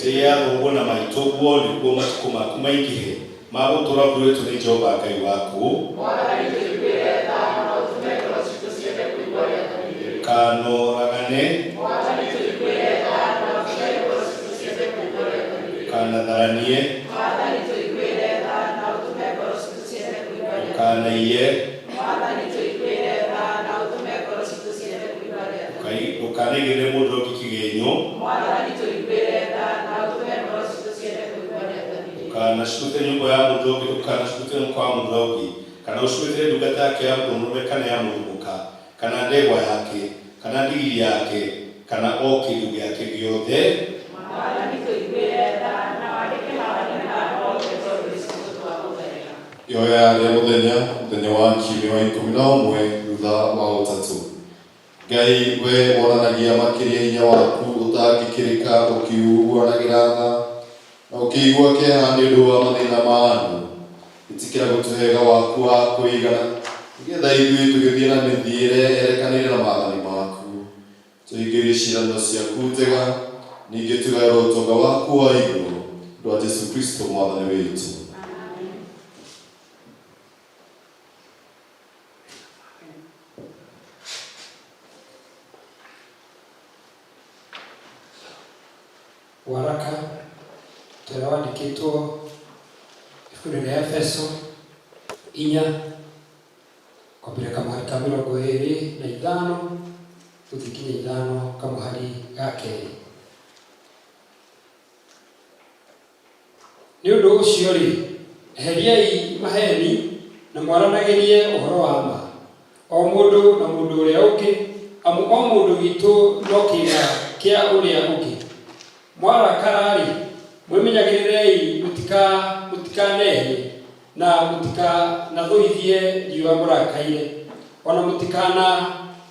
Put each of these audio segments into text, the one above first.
tia thogona maitũguo nĩguo matukũ maku maingĩhe ma gũtũũra muoyo wetu nĩ Jehova Ngai waku. Kanoragane kanatharanie kanaiye ukanegere mũndũ ũngĩ kĩgenyo ukanacukute nyũmba ya mũndũ ũngĩ ukanacukute nyũmba ya mũndũ ũngĩ kana ũcukute ndungata yake ya mũndũ kana ya mũndũka kana ndegwa yake kana ndigiri yake kana o kĩndũ gĩake gĩothe yoya rĩa mũthenya wa kiumia wa 11 thutha wa ũtatũ. Ngai we wonanagia makĩria hinya waku ũtangĩkĩrĩka ũkiuguanagĩra tha na ũkĩigua kĩeha nĩ ũndũ wa mathĩna ma andũ. Ĩtĩkĩra gũtũhega waku wa kũigana nĩgetha ithuĩ tũgĩthiĩ na mĩthiĩre yerekanĩire na maathani maku. Tũhingĩrie ciĩranĩro ciaku njega ningĩ tũgaĩrwo ũtonga waku wa igũrũ ũndũ wa Jesũ Kristo mwathani witũ. Waraka tũrandĩkĩtwo ibuku-inĩ rĩa Efeso 4 kwambĩrĩria kamũhari ka 25 gũthiĩ nginya 5 kamũhari ga 2. Nĩ ũndũ ũcio rĩ, eheriai maheni na mwaranagĩrie ũhoro wa ma, o mũndũ na mũndũ ũrĩa ũngĩ, amu o mũndũ witũ no kĩĩga kĩa ũrĩa ũngĩ. Mwarakara rĩ, mwĩmenyagĩrĩrei mũtikanehie na mũtikanathũithie riũa mũrakaire, ona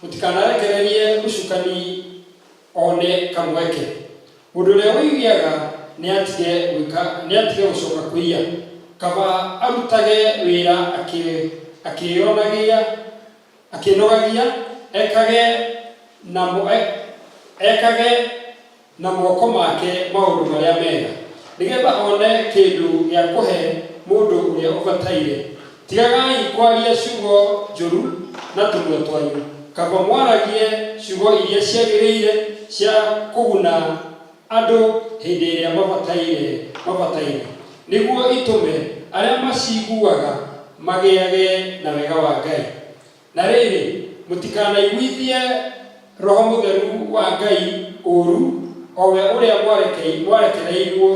mũtikanarekererie mũcukani one kamweke. Mũndũ ũrĩa wĩigiaga nĩ atige gũcoka kũiya, kaba arutage wĩra akĩnogagia, ekage na moko make maũndũ marĩa mega, nĩgetha one kĩndũ gĩa kũhe mũndũ ũrĩa ũbataire. Tigagai kwaria ciugo njũru na tũnua twanyu, kaba mwaragie ciugo iria ciagĩrĩire cia kũguna andũ hĩndĩ ĩrĩa mabataire, nĩguo itũme arĩa maciguaga magĩage na wega wa Ngai. Na rĩrĩ, mũtikanaiguithie Roho Mũtheru wa Ngai ũũru, o we ũrĩa mwarekereirio,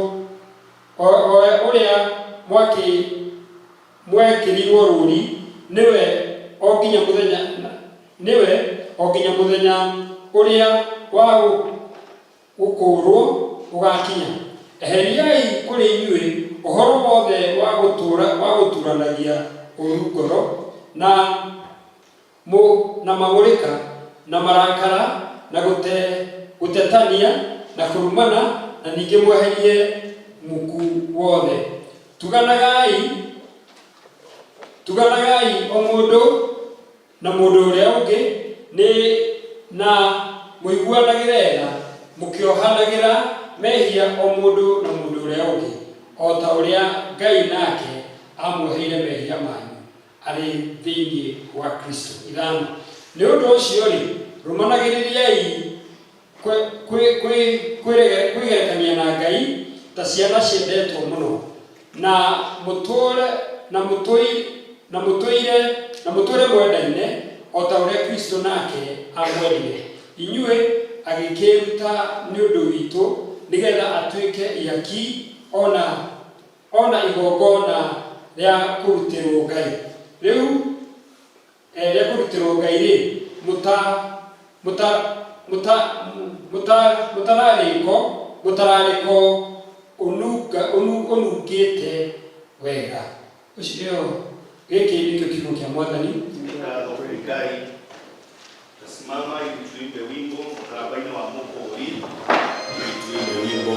o we ũrĩa mwekĩrirwo rũũri, nĩwe o nginya mũthenya ũrĩa wa gũkũũrwo ũgakinya. Eheriai kũrĩ inyuĩ ũhoro wothe wa gũturanagia ũũru ngoro na mang'ũrĩka na marakara na gũtetania na kũrumana, na ningĩ mweherie muku wothe. Tuganagai o mũndũ na mũndũ ũrĩa ũngĩ na mũiguanagĩre tha, mũkĩohanagĩra mehia o mũndũ na mũndũ ũrĩa ũngĩ, o ta ũrĩa Ngai nake amweheire mehia manyu arĩ thĩinĩ wa Kristo. 5. Nĩ ũndũ ũcio rĩ, rũmanagĩrĩriai kwĩgerekania na Ngai ta ciana ciendetwo mũno, na mũtũũre mwendaine o ta ũrĩa Kristo nake amwendire inyuĩ, agĩkĩruta nĩ ũndũ witũ, nĩgetha atuĩke ihaki ona igongona rĩa kũrutĩrwo Ngai. Rĩu rĩa kũrutĩrwo Ngai rĩ, mũtararĩko ũnungĩte wega. Ũcio gĩkĩ nĩkĩo kiugo kĩa Mwathani. Tasimama ili tuimbe wimbo msalabani wa Mwokozi, tuimbe wimbo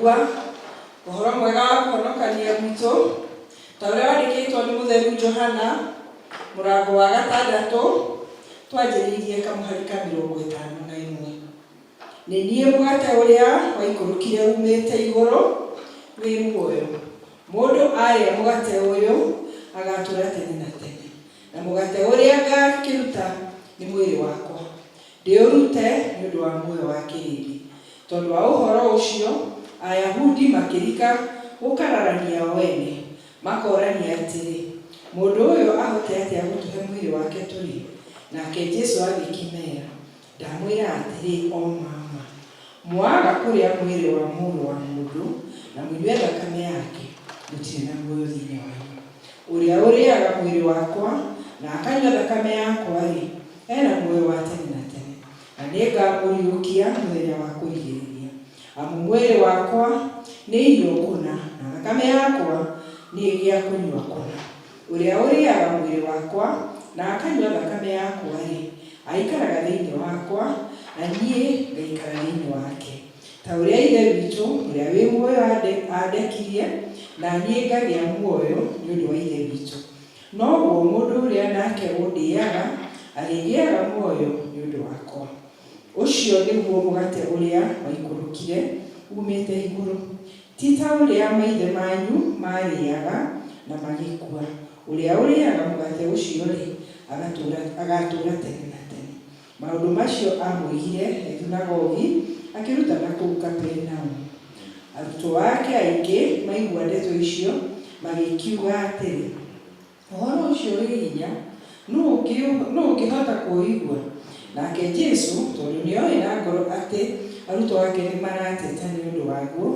kũigua ũhoro mwega wa kũhonokania gwitũ ta ũrĩa wandĩkĩtwo nĩ mũtheru Johana mũrango wa 6 twanjĩrĩirie kamũhari ka 51. Nĩ niĩ mũgate ũrĩa waikũrũkire umĩte igũrũ wĩ muoyo. Mũndũ arĩa mũgate ũyũ agatũũra tene na tene, na mũgate ũrĩa ngakĩruta nĩ mwĩrĩ wakwa, ndĩũrute nĩ ũndũ wa muoyo wa kĩrĩndĩ. Tondũ wa ũhoro ũcio Ayahudi makĩrika gũkararania o ene, makorania atĩrĩ, mũndũ ũyũ ahote atĩa gũtũhe mwĩrĩ wake tũrĩ? Nake Jesũ agĩkĩmeera, ndamwĩra atĩrĩ, o mama, mwaga kũrĩa mwĩrĩ wa mũrũ wa mũndũ na mũnyue thakame yake, mũtirĩ na muoyo thĩinĩ wanyu. Ũrĩa ũrĩaga mwĩrĩ wakwa na akanyua thakame yakwa-rĩ, ena muoyo wa tene na tene, na nĩngamũriũkia mũthenya wa kũrigĩrĩria. Amu mwĩrĩ wakwa nĩ irio kũna, na thakame yakwa nĩ gĩa kũnyua kũna. Ũrĩa ũrĩaga mwĩrĩ wakwa na akanyua thakame yakwa-rĩ, aikaraga thĩinĩ wakwa, na niĩ ngaikara thĩinĩ wake. Ta ũrĩa Ithe witũ ũrĩa wĩ muoyo andekirie, na niĩ ngagĩa muoyo nĩ ũndũ wa Ithe witũ. Noguo mũndũ ũrĩa nake ũndĩaga arĩgĩaga muoyo nĩ ũndũ wakwa. Ũcio nĩguo mũgate ũrĩa waikũrũkire umĩte igũrũ. Ti ta ũrĩa maithe manyu marĩaga na magĩkua. Ũrĩa ũrĩaga mũgate ũcio-rĩ, agatũũra tene na tene. Maũndũ macio amwĩgire thunagogi akĩrutana kũu Kaperinaumu. Arutwo ake aingĩ maigua ndeto icio magĩkiuga atĩrĩ, ũhoro ũcio wĩ hinya, nũũ ũngĩhota kũũigua? Nake Jesũ, tondũ nĩoĩ na ngoro atĩ arutwo ake nĩ marateta nĩ ũndũ waguo,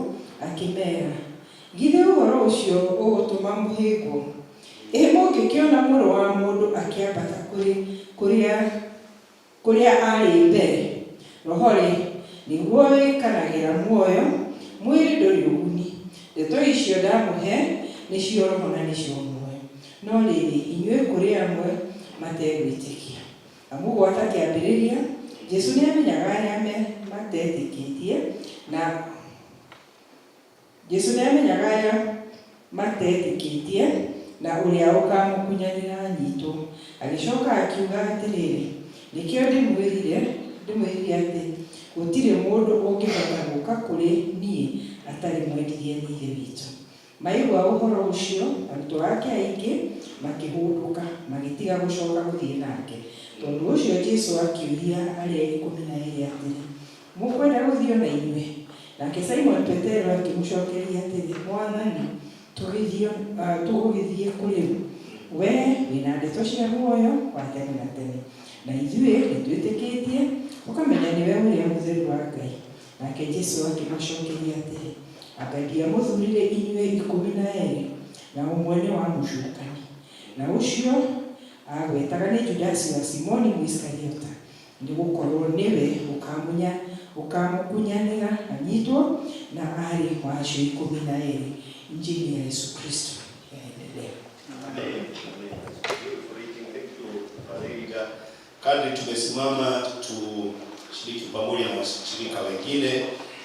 akĩmeera, githĩ ũhoro ũcio ũgũtũma mũhĩngwo? Ĩ mũngĩkĩona Mũrũ wa Mũndũ akĩambata kũrĩa arĩ mbere, roho-rĩ nĩguo wĩkanagĩra muoyo, mwĩrĩ ndũrĩ ũguni. Ndeto icio ndamũhe nĩcio roho na nĩcio muoyo. No rĩrĩ, inyuĩ kũrĩ amwe mategwĩtĩkia. Amu gwata kĩambĩrĩria, Jesũ nĩamenyaga arĩa matetĩkĩtie na ũrĩa ũkamũkunyanĩra nyitwo. Agĩcoka akiuga atĩrĩrĩ, nĩkĩo ndĩmwĩrire atĩ gũtirĩ mũndũ ũngĩhota gũka kũrĩ niĩ atarĩ mwendirie nĩ Ithe witũ. Maigua ũhoro ũcio, arutwo ake aingĩ makĩhũndũka, magĩtiga gũcoka gũthiĩ nake. Tondũ ũcio Jesũ akĩũria arĩa 12 atĩrĩ, mũkwenda gũthiĩ na inyuĩ? Nake Simon Petero akĩmũcokeria atĩrĩ, Mwathani, tũgũgĩthiĩ kũrĩ ũ? Wee wĩna ndeto cia muoyo wa tene na tene, na ithuĩ nĩtwĩtĩkĩtie ũkamenya nĩwe ũrĩa mũtheru wa Ngai. Nake Jesũ akĩmacokeria atĩrĩ, anga ndiamũthurire inyuĩ 12, na ũmwe nĩ wa mũcukani. Na ũcio agwetaga nĩ Judasi wa Simoni Mũisikariota, nĩgũkorwo nĩwe ũkamũkunyanĩra anyitwo, na arĩ wa acio 12. Injili ya Yesu Kristo yaendelea. Kadri tumesimama tushiriki pamoja na washirika wengine,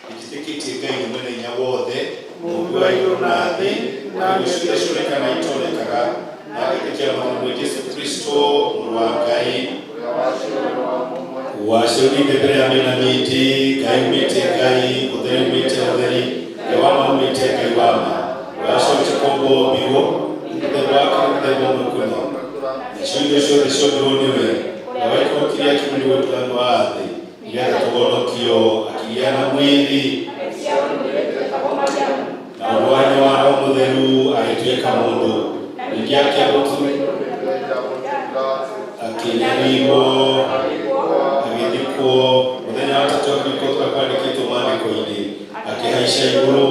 nikitekete Ngai mwene hinya wothe, Mungu wa igũrũ na thĩ, na gũcirĩcũrĩka na itonekaga, na agĩtĩkĩra Mwathani Jesũ Kristo mũrũ wa Ngai, wacũrĩte mbere ya mĩnamiti, Ngai umĩte Ngai, ũtheri umĩte ũtheri, Ngai wa ma umĩte Ngai wa ma, wacũrĩte kombo mbirwo, mũthemba wake mũthemba mũkũni, nacio indo ciothe ciotherwo nĩwe, na waikũrũkirie akĩmũnĩ wetu thĩinĩ wa thĩ, nĩgetha tũhonokio akĩgĩa na mwĩrĩ, na ũrwanya wa Roho Mũtheru agĩtuĩka mũndũ, ningĩ akĩnyarirwo, agĩthikwo, mũthenya wa gatatũ akĩrĩkwo tũrĩa kwandĩkĩtwo maandĩko-inĩ, akĩhaica igũrũ,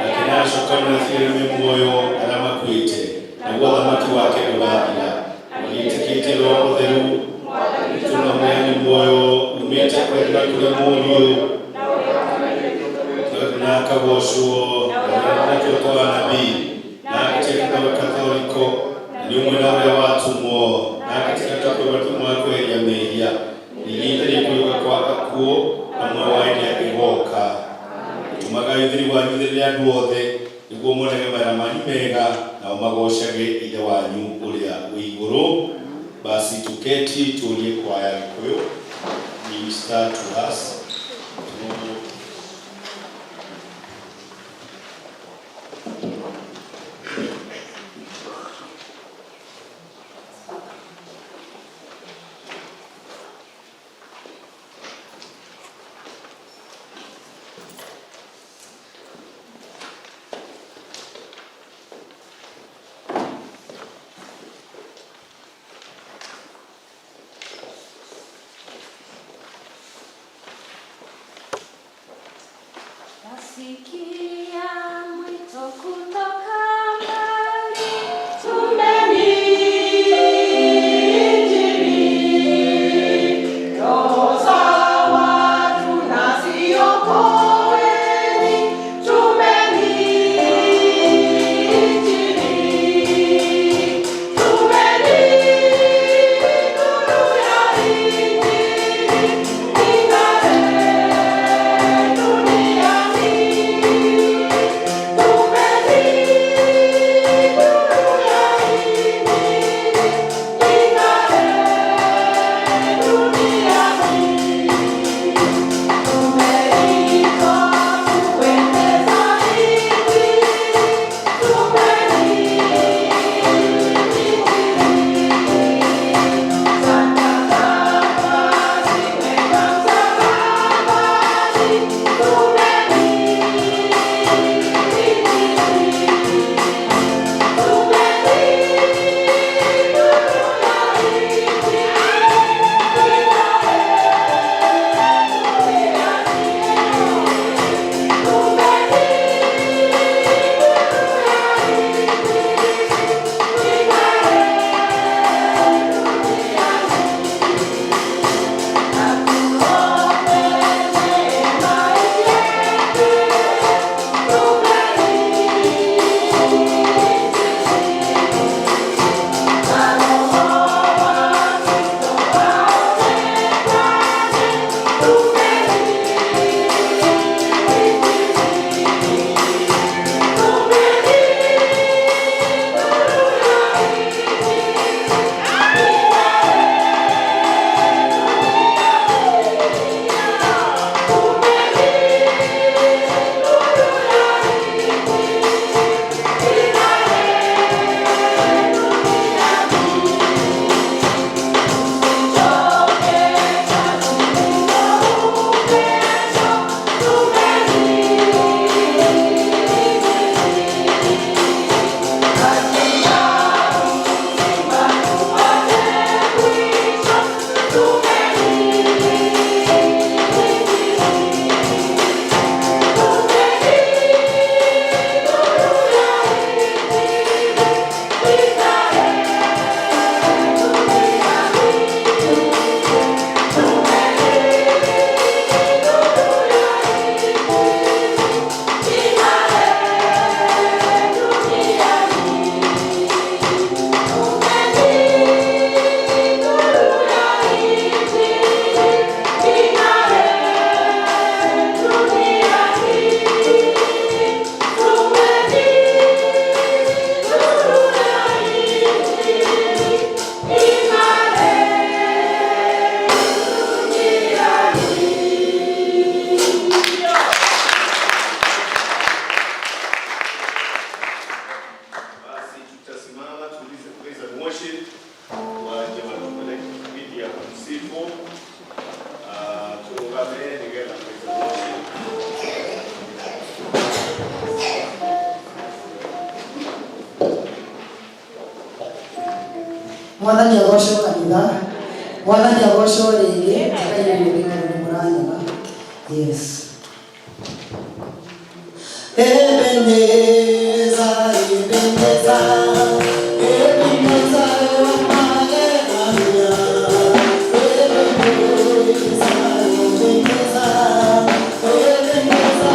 akĩnacokanĩra thĩ muoyo arĩa makuĩte, naguo ũthamaki wake ndũgathira. Nĩtĩkĩtie Roho Mũtheru, tũnamuoya nĩ muoyo umĩte kũrĩ Mũriũ, na akagocwo, na tuĩka wanabii, na agĩtuĩka Katholiko, nĩ ũmwe na ũrĩa watumwo, na agĩtuĩka watumwo wa kweheria mehia, ningĩ rĩkuĩka kwa akuũ, hamwe wa endia ici tuolie kwaya Gikuyu minister to us. Nasikia mwito kutoka mbali, tumeni roho za watu na ziokoeni, tumeni Injili, tumeni nuru ya Injili ing'are duniani. Mwathani agocwo kanitha, Mwathani agocwo rĩngĩ, takaire rĩngĩ nĩ mũranyona. Yes. Ebeneza, Ebeneza, Ebeneza, Maria. Ebeneza, Ebeneza, Ebeneza,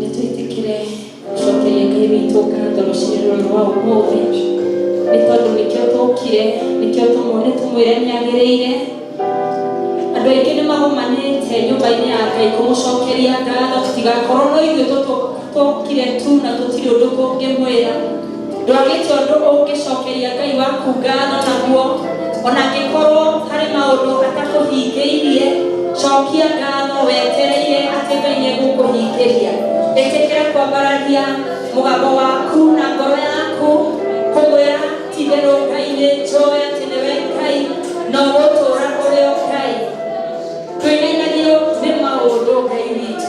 nĩtwĩtĩkĩre gũcokeria Ngai witũ ngatho rũciinĩ rũrũ rwa ũmũthĩ nĩ tondũ nĩkĩo tũkire, nĩkĩo tũmwone tũmwĩre nĩagĩrĩire. Andũ aingĩ nĩmagomanĩte nyũmba-inĩ ya Ngai kũmũcokeria ngatho, tũtigakorwo no ithuĩ tũkire tu na tũtirĩ ũndũ tũngĩmwĩra. Ndwagĩte ũndũ ũngĩcokeria Ngai waku ngatho naguo, ona angĩkorwo harĩ maũndũ atakũhingĩirie, cokia ngatho wetereire atĩ Ngai nĩegũkũhingĩria. Ĩtĩkĩra kwambararia mũgambo waku na ngoro yaku kũmwĩra ti-itherũ Ngai nĩnjũĩ atĩ nĩwe Ngai na ũgũtũũra ũrĩ o Ngai. Twĩnainagio nĩ maũndũ Ngai witũ.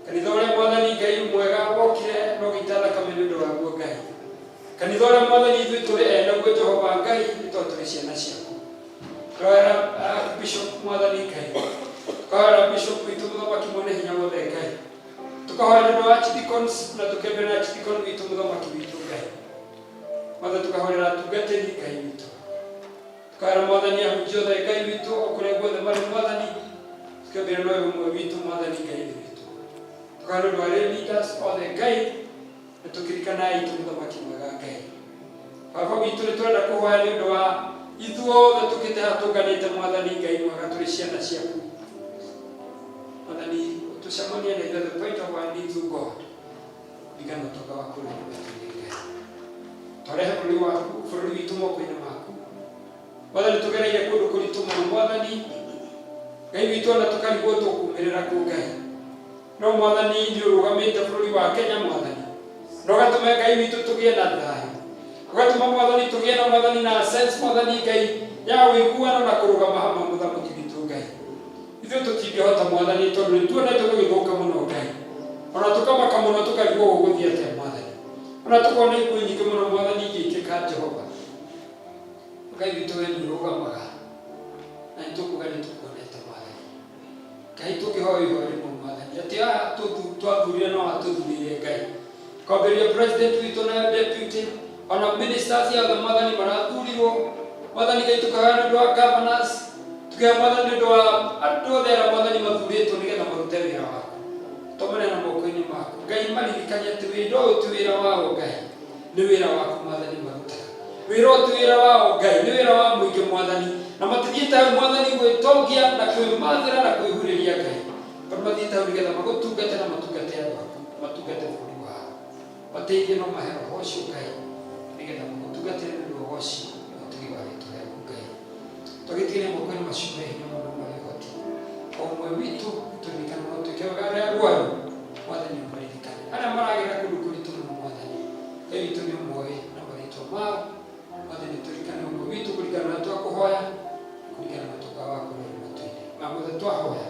Kanitha ũrĩa Mwathani Ngai mwega wokire kanitha ũrĩa mwathani ithuĩ tũrĩ naguo Jehova Ngai nĩ tondũ tũrĩ ciana ciaku. Tũkahoera Bishop mwathani Ngai, tũkahoera Bishop witũ mũthamaki mwene hinya wothe Ngai, tũkahoera nĩ wa Archdeacons na tũkĩambĩrĩria na Archdeacon witũ mũthamaki witũ Ngai. Mwathani tũkahoera atungatĩri Ngai witũ, tũkahoera mwathani ahunjia othe Ngai witũ o kũrĩa guothe marĩ mwathani, tũkĩambĩrĩria na ũyũ ũmwe witũ mwathani Ngai witũ, tũkahoera andũ arĩa leaders othe Ngai, na tũkĩrikanaga itũ mũthamaki mwega Ngai. Baba witũ nĩ tũrenda kũhoya nĩ ũndũ wa ithuothe tũkĩte haha tũnganĩte mwathani Ngai mwega tũrĩ ciana ciaku. Mwathani ũtũcemanie na ithuĩ the point of our needs of God, kũringana na ũtonga waku ũrĩa ũtũheete Ngai. Twarehe bũrũri witũ moko-inĩ maku. Mwathani tũgereire kũndũ kũritũ mũno Mwathani Ngai witũ, ona tũkarigwo tũkumĩrĩra kũ Ngai. No Mwathani nĩ ũrũgamĩte bũrũri wa Kenya Mwathani, na ũgatũma Ngai witũ tũgĩe na thayũ, ũgatũma Mwathani tũgĩe na Mwathani na sense Mwathani Ngai ya ũiguano na kũrũgama hamwe mũthamaki witũ Ngai. Ithuĩ tũtingĩhota Mwathani tondũ nĩ tuonete gũgĩthũka mũno Ngai, ona tũkamaka mũno tũkarigwo gũgũthiĩ atĩa Mwathani, ona tũkona ikuũ nyingĩ mũno Mwathani ingĩkĩka Jehova. Ngai witũ we nĩ ũrũgamaga na nĩ tũkuga nĩ tũkuonete Mwathani. Ngai tũkĩhoya ihoya rĩmwe Mwathani atĩ aya twathurire no atũthurire Ngai, kwambĩrĩria president witũ na deputy ona ministers ya Mwathani marathurirwo Mwathani Ngai, tũkahoya nĩ ũndũ wa governors, tũkĩhoya Mwathani nĩ ũndũ wa andũ othe arĩa Mwathani mathurĩtwo nĩgetha marute wĩra waku, tũmane na moko-inĩ maku Ngai, maririkanie atĩ wĩra ũyũ ti wĩra wao Ngai, nĩ wĩra waku Mwathani marutaga. Wĩra ũyũ ti wĩra wao Ngai, nĩ wĩra wa mũingĩ Mwathani, na matithiĩte hau Mwathani gwĩtongia na kwĩmathĩra na kwĩhurĩria Ngai, tondũ mathiĩte hau nĩgetha magũtungate na matungate andũ aku, matungate bũrũri wao, mateithie no mahe roho ũcio Ngai, nĩgetha magũtungatĩre nĩ roho ũcio ũtugi wa rĩĩtwa rĩaku Ngai. Twagĩtigĩre moko-inĩ macio me hinya mũno marĩ ũhoti, o ũmwe witũ tũririkane no tuĩke wega arĩa arũaru Mwathani ũmaririkane, arĩa maragera kũndũ kũritũ mũno Mwathani Ngai witũ nĩ ũmoĩ na marĩĩtwa mao Mwathani, tũririkane ũmwe witũ kũringana na twakũhoya, kũringana na ũtonga waku ũrĩa ũrĩ matu-inĩ ma mothe twahoya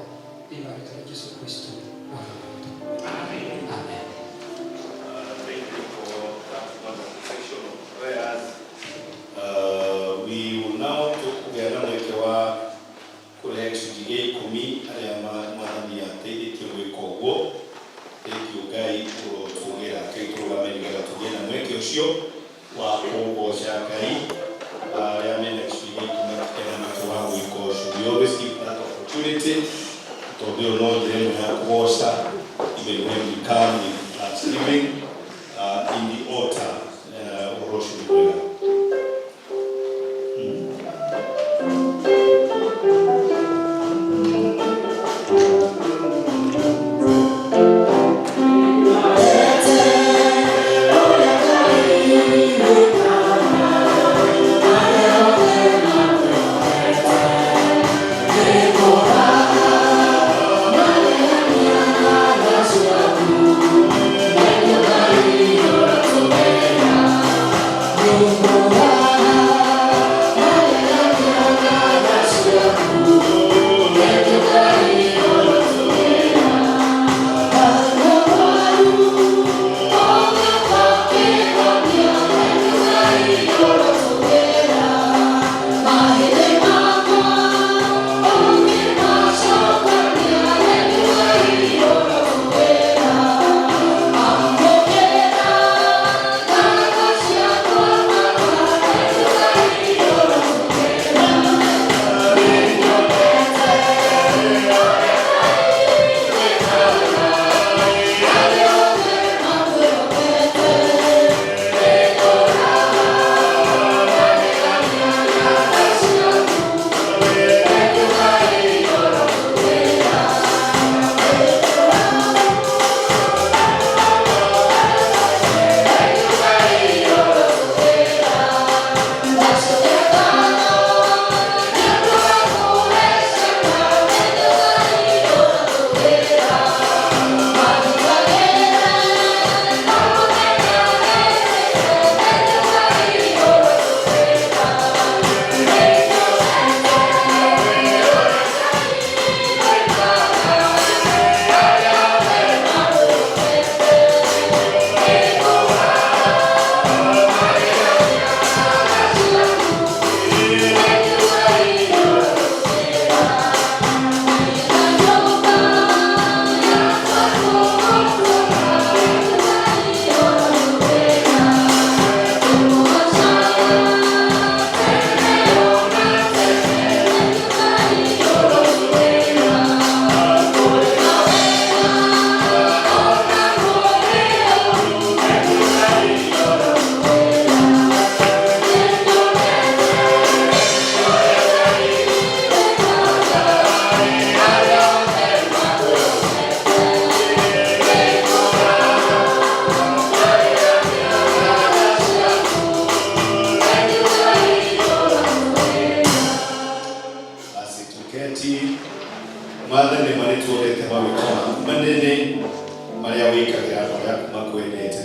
thĩinĩ wa rĩĩtwa rĩa Jesũ Kristo Mwathani witũ. Amen. Amen. Thank you for that wonderful section of prayers. We will now kũgĩa na mweke wa kũrehe gĩcunjĩ gĩa 10 arĩa Mwathani ateithĩtie gwĩka ũguo. Thank you Ngai ũtũgĩra tũrũgame nĩgetha tũgĩe na mweke ũcio wa kũgoca Ngai arĩa mena gĩcunjĩ gĩa 10 na mweke wa gwĩka ũcio. We always give that opportunity, tondũ ĩyo no njĩra ĩmwe ya kũgoca even when we come with thanksgiving in the altar. Ũhoro ũcio nĩ mwega. Oh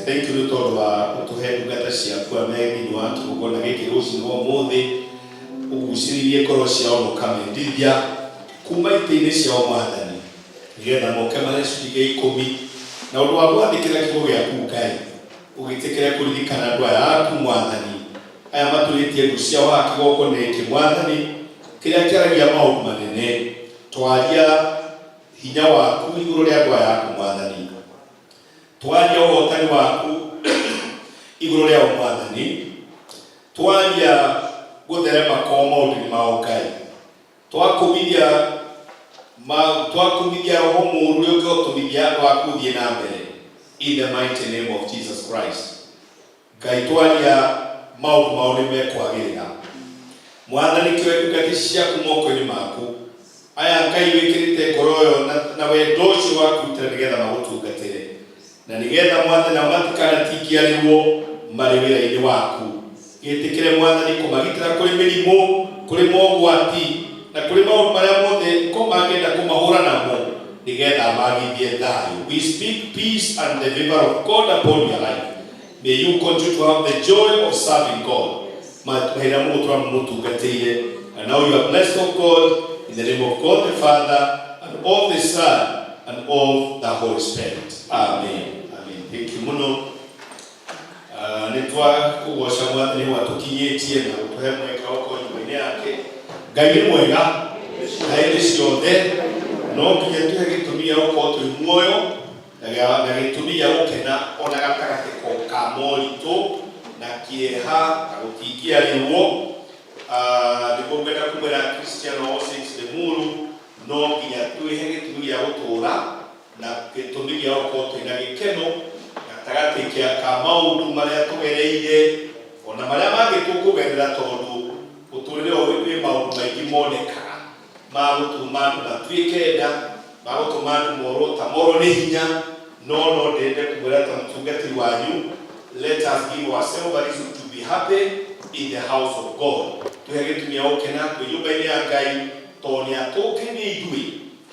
thank you tondu wa utuhe ndungata ciaku ameni wa kigogona giki ruci no muthi uguciririe ngoro ciao mukamendithia kuma iti-ini ciao Mwathani nigetha moke marĩa gĩcunjĩ gĩa 10 na ũndũ wa gwathĩkĩra kiugo gĩaku Ngai ũgĩtĩkĩre kũririkana andũ aya aku Mwathani aya matũrĩtie ndu ciao haha kĩgongona gĩkĩ Mwathani kĩrĩa kĩaragia maũndũ manene twaria hinya waku igũrũ rĩa andũ aya aku Mwathani twaria ũhotani waku igũrũ rĩa Mwathani twaria gũtherema kwa maũndũ-inĩ mao Ngai twakumithia roho mũũru ũrĩa ũngĩtũmithia andũ aku gũthiĩ na mbere in the mighty name of Jesus Christ. Ngai twaria maũndũ mao nĩ mekwagĩrĩra Mwathani kĩoe ndungata ciaku moko-inĩ maku aya Ngai wĩkĩrĩte ngoro ĩyo na wendo ũcio waku nĩgetha magũtungatĩre na nĩgetha Mwathani nao matikanatingiarĩrwo marĩ wĩra-inĩ waku gĩtĩkĩre Mwathani kũmagitĩra kũrĩ mĩrimũ kũrĩ mogwati na kũrĩ maũndũ marĩa mothe mangĩenda kũmahũra namo nĩgetha magithie thayũ. We speak peace and the favor of God upon your life. May you continue to have the joy of serving God. And now you are blessed of God in the name of God the Father and of the Son and of the Holy Spirit. Amen. Amen. Thank you muno. Nitwa kugosha Mwathani watukinyĩtie na gũtũhe mweka wako nyũmba-inĩ yake. Ngai nĩ mwega na hĩndĩ ciothe no nginya tũhe gĩtũmi gĩa gũkorwo twĩ muoyo na gĩtũmi gĩa gũkena ona gatagatĩ ka moritũ na kĩeha na gũtingiarĩrwo. Nĩguo ngwenda kũmwĩra Cristiano Ossex Lemuru no nginya twĩhe gĩtũmi gĩa gũtũũra na gĩtũmi gĩa gũkorwo twĩna gĩkeno gatagatĩ ka maũndũ marĩa tũgereire ona marĩa mangĩ tũkũgerera tondũ ũtũũrĩre ũyũ wĩ maũndũ maingĩ monekaga ma gũtũma andũ matuĩke nda ma gũtũma andũ morwo nĩ hinya no ndende kũmwĩra ta mũtungatĩri wanyu, let us give ourselves a reason to be happy in the house of God. Tũhe gĩtũmi gĩa gũkena twĩ nyũmba-inĩ ya Ngai tondũ nĩatũkĩrĩire ithuĩ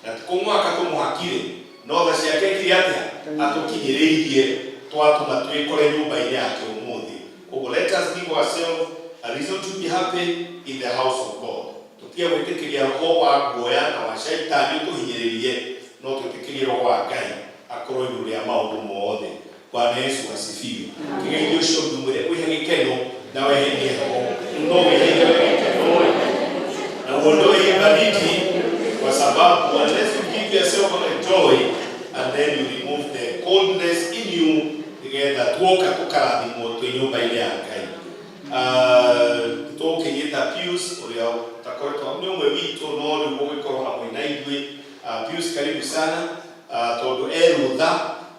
na tikũmwaka tũmũhakire no tha ciake kĩrĩ atĩa atũkinyĩrĩirie twatũma twĩkore nyũmba-inĩ yake ũmũthĩ. Koguo let us give ourselves a reason to be happy in the house of God. Tutige gwĩtĩkĩria roho wa guoya na wa shaitani ũtũhinyĩrĩrie no twĩtĩkĩrie roho wa Ngai akorwo igũrũ rĩa maũndũ mothe. Bwana Yesu asifiwe. Kĩgeithio ũcio ndumĩre wĩhe gĩkeno na weherie roho no weherie gĩkeno na uondoe baridi kwa sababu unless you give yourself a joy and then you remove the coldness in you nĩgetha tuoka tũkarathimwo twĩ nyũmba-inĩ ya Ngai. Tũkĩnyita Pius ũrĩa takoretwo nĩ ũmwe witũ no rĩu gũgĩkorwo hamwe na ithuĩ. Pius karibu sana tondũ erutha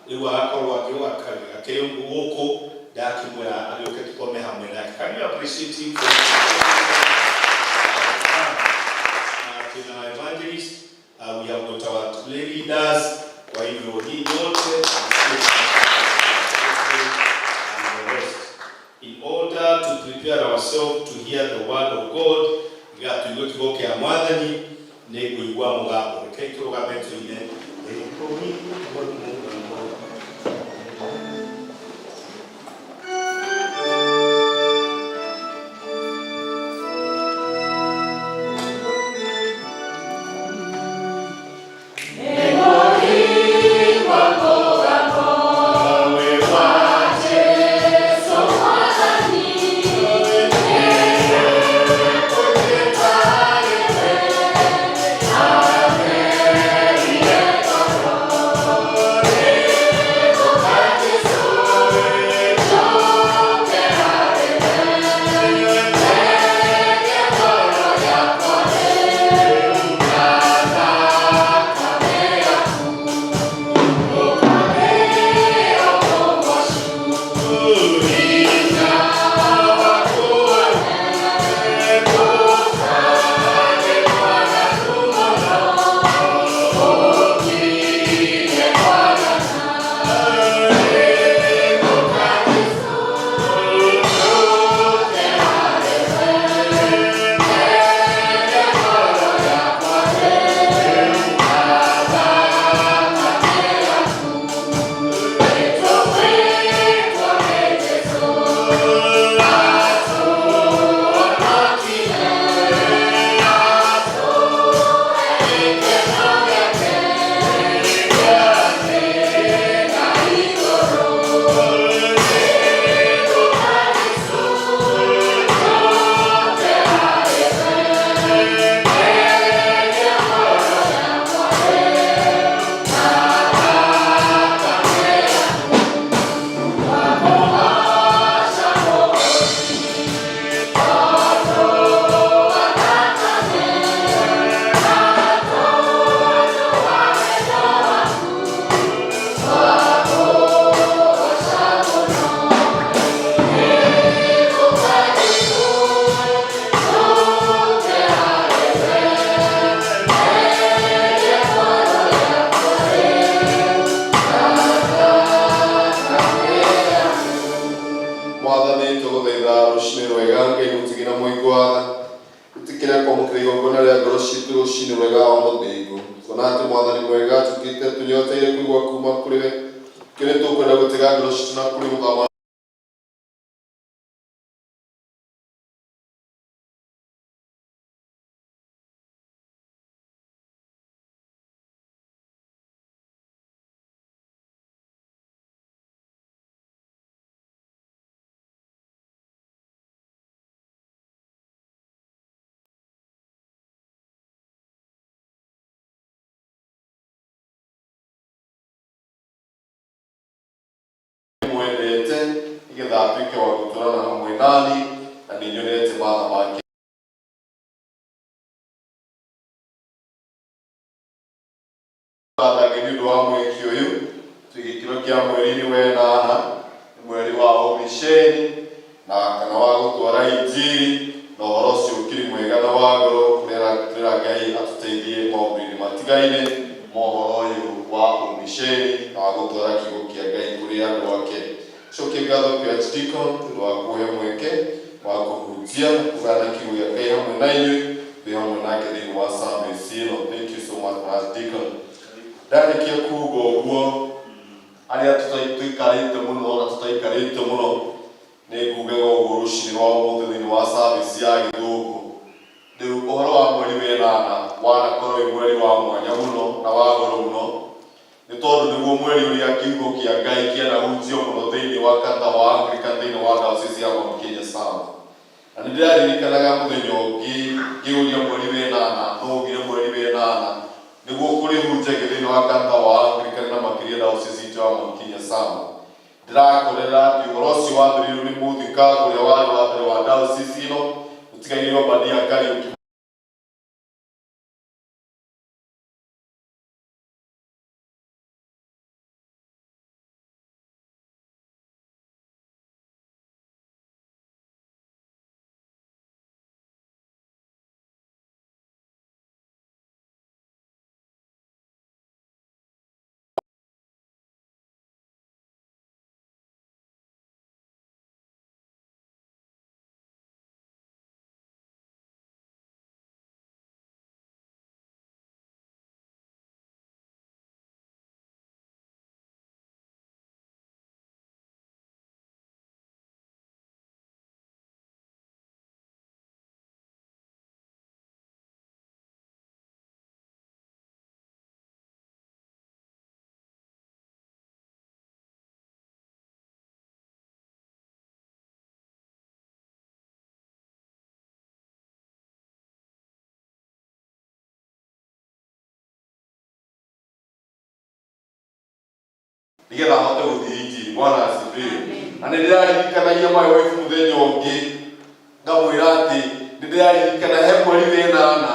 rĩu agakorwo akĩrĩ gũkũ ndakĩmwĩra agĩũke tũkome hamwe nake. Can you appreciate him for our evangelist? We have got our lay leaders kwa hivyo hii yote in order to prepare ourselves to hear the word of God. Gatuigo kiugo kĩa Mwathani nĩ kũigua mũgambo. Reke tũrũgame tũine. Amen. wega Ngai mutigina mwigwatha utikira kwa mukrigo ngona ria ngoro citu rucini rwega wa muthingu kona ati mwathani mwega tukite tunyoteire kuigwa kuma kuri we kire tukwenda gutiga ngoro citu na kuri muthama mwendete igetha atuike wa guturana hamwe nani na ninyonete matha make bathage nĩ ũndũ wa mwĩki ũyũ twĩgĩkĩro kĩa mweri-inĩ wenana mweri wa ũmiceni na kana wa gũtwara injiri na ũhoro ũcio ũkĩrĩ mwega na wa ngoro kũrĩa Ngai atũteithie maũndũ-inĩ matigaine ma ũhoro ũyũ wa ũmiceni na wa gũtwara kiugo kĩa Ngai kũrĩ andũ ake. Cokie ngatho kwa Archdeacon tondũ wa kũhe mweke wa kũhunjia kũgana kiugo gĩa Ngai hamwe na inyuĩ twĩ hamwe nake thĩinĩ wa service ĩno. Thank you so much Archdeacon. Ndarĩkia kuuga ũguo arĩa tũikarĩte mũno na tũtaikarĩte mũno nĩ ngugaga ũguo rũciinĩ rwa ũmũthĩ thĩinĩ wa service ya Gĩthũngũ. Rĩu ũhoro wa mweri wenana wanakorwo wĩ mweri wa mwanya mũno na wa goro mũno nĩ tondũ nĩguo mweri ũrĩa kiugo kĩa Ngai kĩanahunjio mũno thĩinĩ wa kanitha wa Anglican thĩinĩ wa diocese ya Mount Kenya South. Na nĩ ndĩraririkanaga mũthenya ũngĩ ngĩũria mweri wenana no ũgire mweri wenana nĩguo kũrĩhunjagia thĩinĩ wa kanitha wa Anglican na makĩria diocese itũ ya Mount Kenya South. Ndĩrakorera atĩ ũhoro ũcio wambĩrĩirio nĩ mũthikabu ũrĩa warĩ wa mbere wa diocese ĩno mũtigairĩ Obadia Kariuki. Nigetha hote gũthiĩ injiri Bwana asifiwe. Na nĩ ndĩraririkanagia my wife mũthenya ũngĩ ngamwĩra atĩ nĩ ndĩraririkana he mweri wenana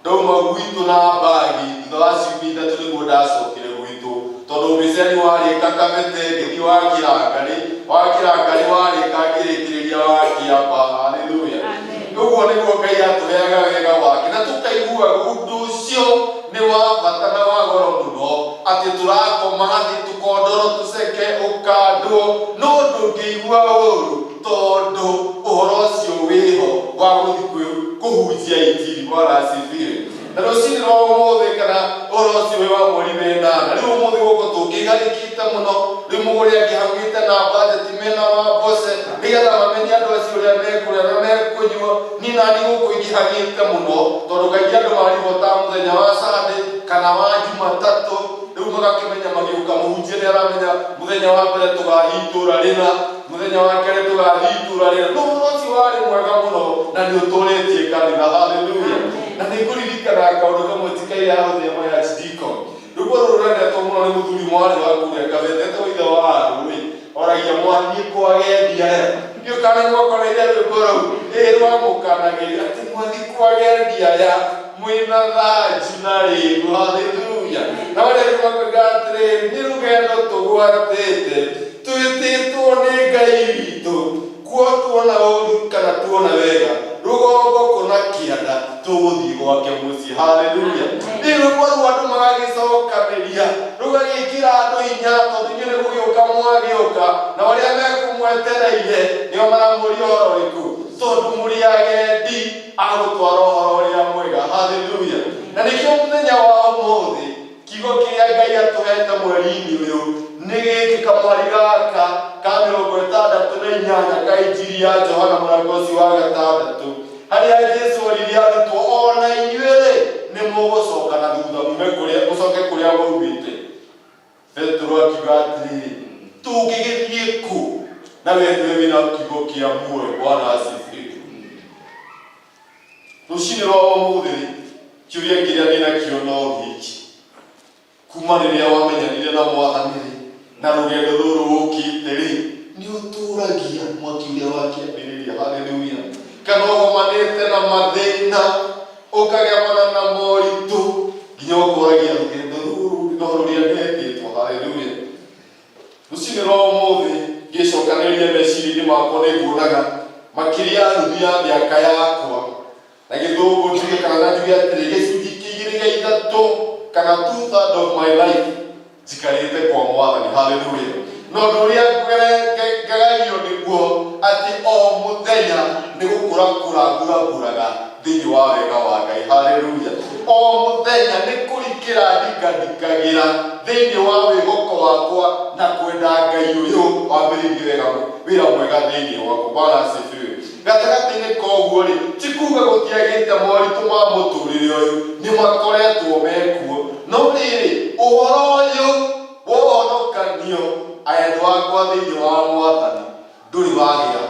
ndauma gwitũ na mbagi thutha wa ciumia ithatũ nĩguo ndacokire gwitũ tondũ mĩceni warĩka Kabete ngĩthiĩ wa Kĩrangari warĩka ngĩrĩkĩrĩria wa Kĩamba. Haleluya. Ũguo nĩguo Ngai atũheaga wega wake na tũkaiguaga ũndũ ũcio nĩ wa bata na wa goro mũno atĩ tũrakoma thĩ tũkondoro tũceke ũkandwo no ndũngĩigua ũũru tondũ ũhoro ũcio wĩho wa gũthiĩ kũhunjia injiri. Bwana asifiwe. Na rũciinĩ rwa ũmũthĩ kana ũhoro ũcio wĩ wa mweri wenana rĩu ũmũthĩ gũkũ tũngĩgarĩkĩte mũno rĩu mũgũri angĩhagĩte na budget mena wa mboce nĩgetha mamenye andũ acio ũrĩa mekũrĩa na mekũnyua niĩ nani gũkũ ingĩhagĩte mũno tondũ kaingĩ andũ maribota mũthenya wa Sunday kana wa Jumatatũ rĩu magakĩmenya magĩũka mũhunjia nĩ aramenya mũthenya wa mbere tũgathiĩ itũũra rĩna mũthenya wa kerĩ tũgathiĩ itũũra rĩna no ũhoro ũcio warĩ mwega mũno na nĩ ũtũrĩtie kanitha. Haleluya. Na nĩ ngũririkana kaũndũ kamwe tikaire ahũthia my Archdeacon rũguo rũrendetwo mũno nĩ mũthuri mwarĩ wa kũrĩa Kabete etagwo ithe wa andũ oragia mwathiĩ kwagendia gĩũkanĩguo koreire rwĩmbo rũu rwamũkanagĩria atĩ mwathiĩ kwagendia ya mwĩna thanju na rĩngũ. Haleluya. Na ũrĩa rũmakoiga atĩrĩrĩ nĩ rũgendo tũgwatĩte twĩtĩtwo nĩ Ngai witũ kuo tuona ũũru kana tuona wega rũgongo kũna kĩanda tũgũthiĩ gwake mũciĩ. Haleluya. Nĩ rũmwe rwa andũ magagĩcokanĩria rũgagĩkĩra andũ hinya tondũ inyuĩ nĩ gũgĩũka mwagĩũka na arĩa mekũmwetereire nĩo maramũria ũhoro ũrĩkũ tondu muri agendi agutwara uhoro uria mwega. Haleluya. Na nikio muthenya wa umuthi kigo kiria Ngai atuhete mweri-ini uyu ni giki kamwari gaka ka 68 ka injiri ya Johana mũrango ũcio wa 6 haria Jesu oririe arutwo ona inyuĩ nĩ mũgũcoka na thutha mume mũcoke kũrĩa maumĩte. Petro akiuga atĩrĩrĩ, tũngĩgĩthiĩ kũ na wendwe wĩna kiugo kĩa muoyo? Bwana asifiwe. Rũcinĩ rwa ũmũthĩ kĩũria kĩrĩa ndĩnakĩo no gĩkĩ: kuma rĩrĩa wamenyanire na Mwathani na rũgendo rũrũ ũkĩte-rĩ, nĩ ũtũragia mwaki ũrĩa wakĩambĩrĩria? Haleluya. Kana ũgomanĩte na mathĩna, ũkagemana na moritũ, nginya ũkoragia rũgendo rũrũ no rũrĩa ndetĩtwo? Haleluya. Rũcinĩ rwa ũmũthĩ ngĩcokanĩrĩria meciria-inĩ makwa nĩnguonaga makĩria ya nuthu ya mĩaka yakwa, na gĩthũngũ njuge kana na njuge atĩrĩ gĩcunjĩ kĩa 2 gĩa 3 kana 2/3 of my life njikarĩte kwa Mwathani. Haleluya. No ũndũ ũrĩa ngagagio nĩguo atĩ o mũthenya nĩ gũkũra nguraga thĩinĩ wa wega wa Ngai. Haleluya. O mũthenya nĩ kũrikĩra ndikagĩra thĩinĩ wa wĩhoko wakwa na kwenda Ngai ũyũ wambĩrĩirie wĩra mwega thĩinĩ wakwa. Bwana asifiwe. Gatagatĩ-inĩ ka ũguo-rĩ, ti kuuga gũtiagĩte moritũ ma mũtũrĩre ũyũ, nĩ makoretwo mekuo, no rĩrĩ ũhoro ũyũ wa ũhonokanio ayendwa wakwa thĩinĩ wa Mwathani ndũrĩ wagĩa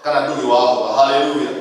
kana ndũrĩ wahũa. Haleluya.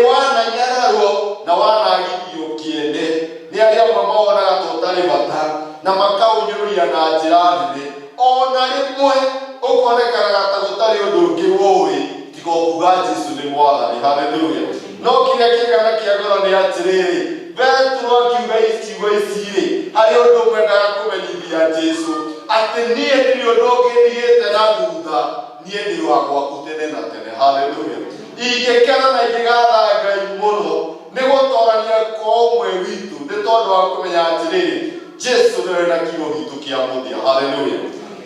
Wananyararwo na wanagithio kĩene nĩ arĩa amwe mawonaga ta ũtarĩ bata na makaũnyũrũria na njĩra nene, ona rĩmwe ũkonekanaga ta gũtarĩ ũndũ ũngĩ wũĩ tiga kuuga Jesu nĩ Mwathani. Haleluya. No kĩrĩa kĩgana kĩa goro nĩ atĩrĩrĩ, Petro akiuga ciugo ici-rĩ, harĩ ũndũ ũmwe ngaga kũmenyithia Jesu atĩ niĩ ndirĩ ũndũ ũngĩ ndigĩte na thutha, niĩ ndĩ wa gwaku tene na tene. Haleluya. Ingĩkena na ingĩgatha Ngai mũno nĩ gũtorania kwa ũmwe witũ nĩ tondũ wa kũmenya atĩrĩrĩ, Jesu nĩwe na kiugo gitũ kĩa mũthia. Haleluya.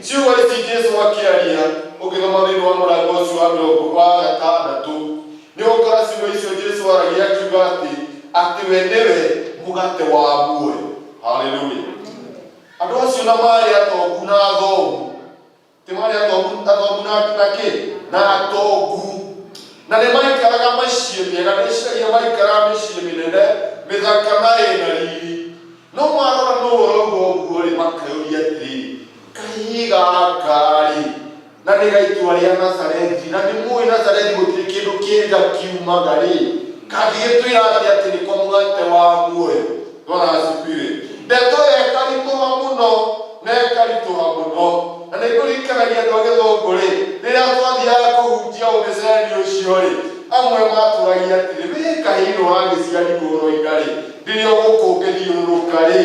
Ciugo ici Jesu akĩaria ũngĩthoma thĩinĩ wa mũrango ũcio wa 6 nĩ ũgũkora ciugo icio Jesu aragia akiuga atĩ we nĩwe mũgate wa muoyo. Haleluya. Andũ acio na marĩ atongu na athomu, ti marĩ atongu na atongu, na nĩ maikaraga mĩciĩ mĩega, nĩciragia maikaraga mĩciĩ mĩnene mĩthaka na ĩna riri. No marora nũ ũrauga ũguo-rĩ, makayũria atĩrĩrĩ, Ngai gaka-rĩ na nĩ gaitũa rĩa Nazarethi, na nĩ mũĩ Nazarethi gũtirĩ kĩndũ kĩega kiumaga-rĩ, kangĩgĩtwĩra atĩ nĩko mũgate wa muoyo? Bwana asifiwe. Ndeto ĩkaritũha mũno na ĩkaritũha mũno, na nĩ kũririkanagia andũ a Gĩthũngũ-rĩ, rĩrĩa twathiaga kũhunjia ũmĩceni ũcio-rĩ, amwe matũragia atĩrĩ, wĩ kahĩĩ ũragĩciarirwo Roiga-rĩ, rĩrĩa ũgũkũngĩthiũrũrũka-rĩ,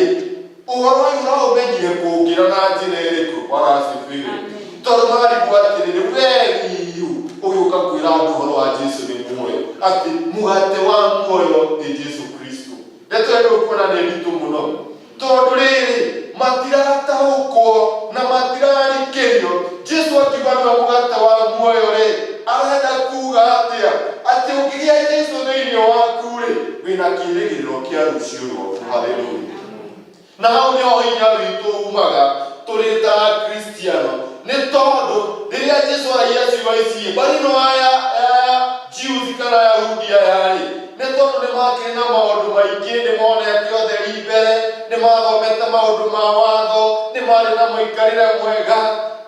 ũhoro ũyũ ũraũmenyire kũngĩra na njĩra ĩrĩkũ? Bwana asifiwe. Tondũ marigwo atĩrĩrĩ, wee wiu ũgĩũka kwĩra andũ ũhoro wa Jesu nĩ muoyo, atĩ mũgate wa muoyo nĩ Jesu Kristo. Ndeto ĩno kuona nĩ nditũ mũno, tondũ rĩrĩ matirataũkwo na matirarikĩrio. Jesu akiuga nĩwe mũgate wa muoyo-rĩ, arenda kuuga atĩa? Atĩ ũngĩgĩa Jesu thĩinĩ waku-rĩ, wĩna kĩĩrĩgĩrĩro kĩa rũciũ rwaku. Haleluya. Na hau nĩho hinya witũ umaga tũrĩ ta Akristiano, nĩ tondũ rĩrĩa Jesu aragia ciugo ici mbarĩ-no aya Jews kana Ayahudi aya-rĩ, nĩ tondũ nĩ makĩrĩ na maũndũ maingĩ, nĩ monete ũtheri mbere, nĩ mathomete maũndũ ma watho, nĩ marĩ na mũikarĩre mwega,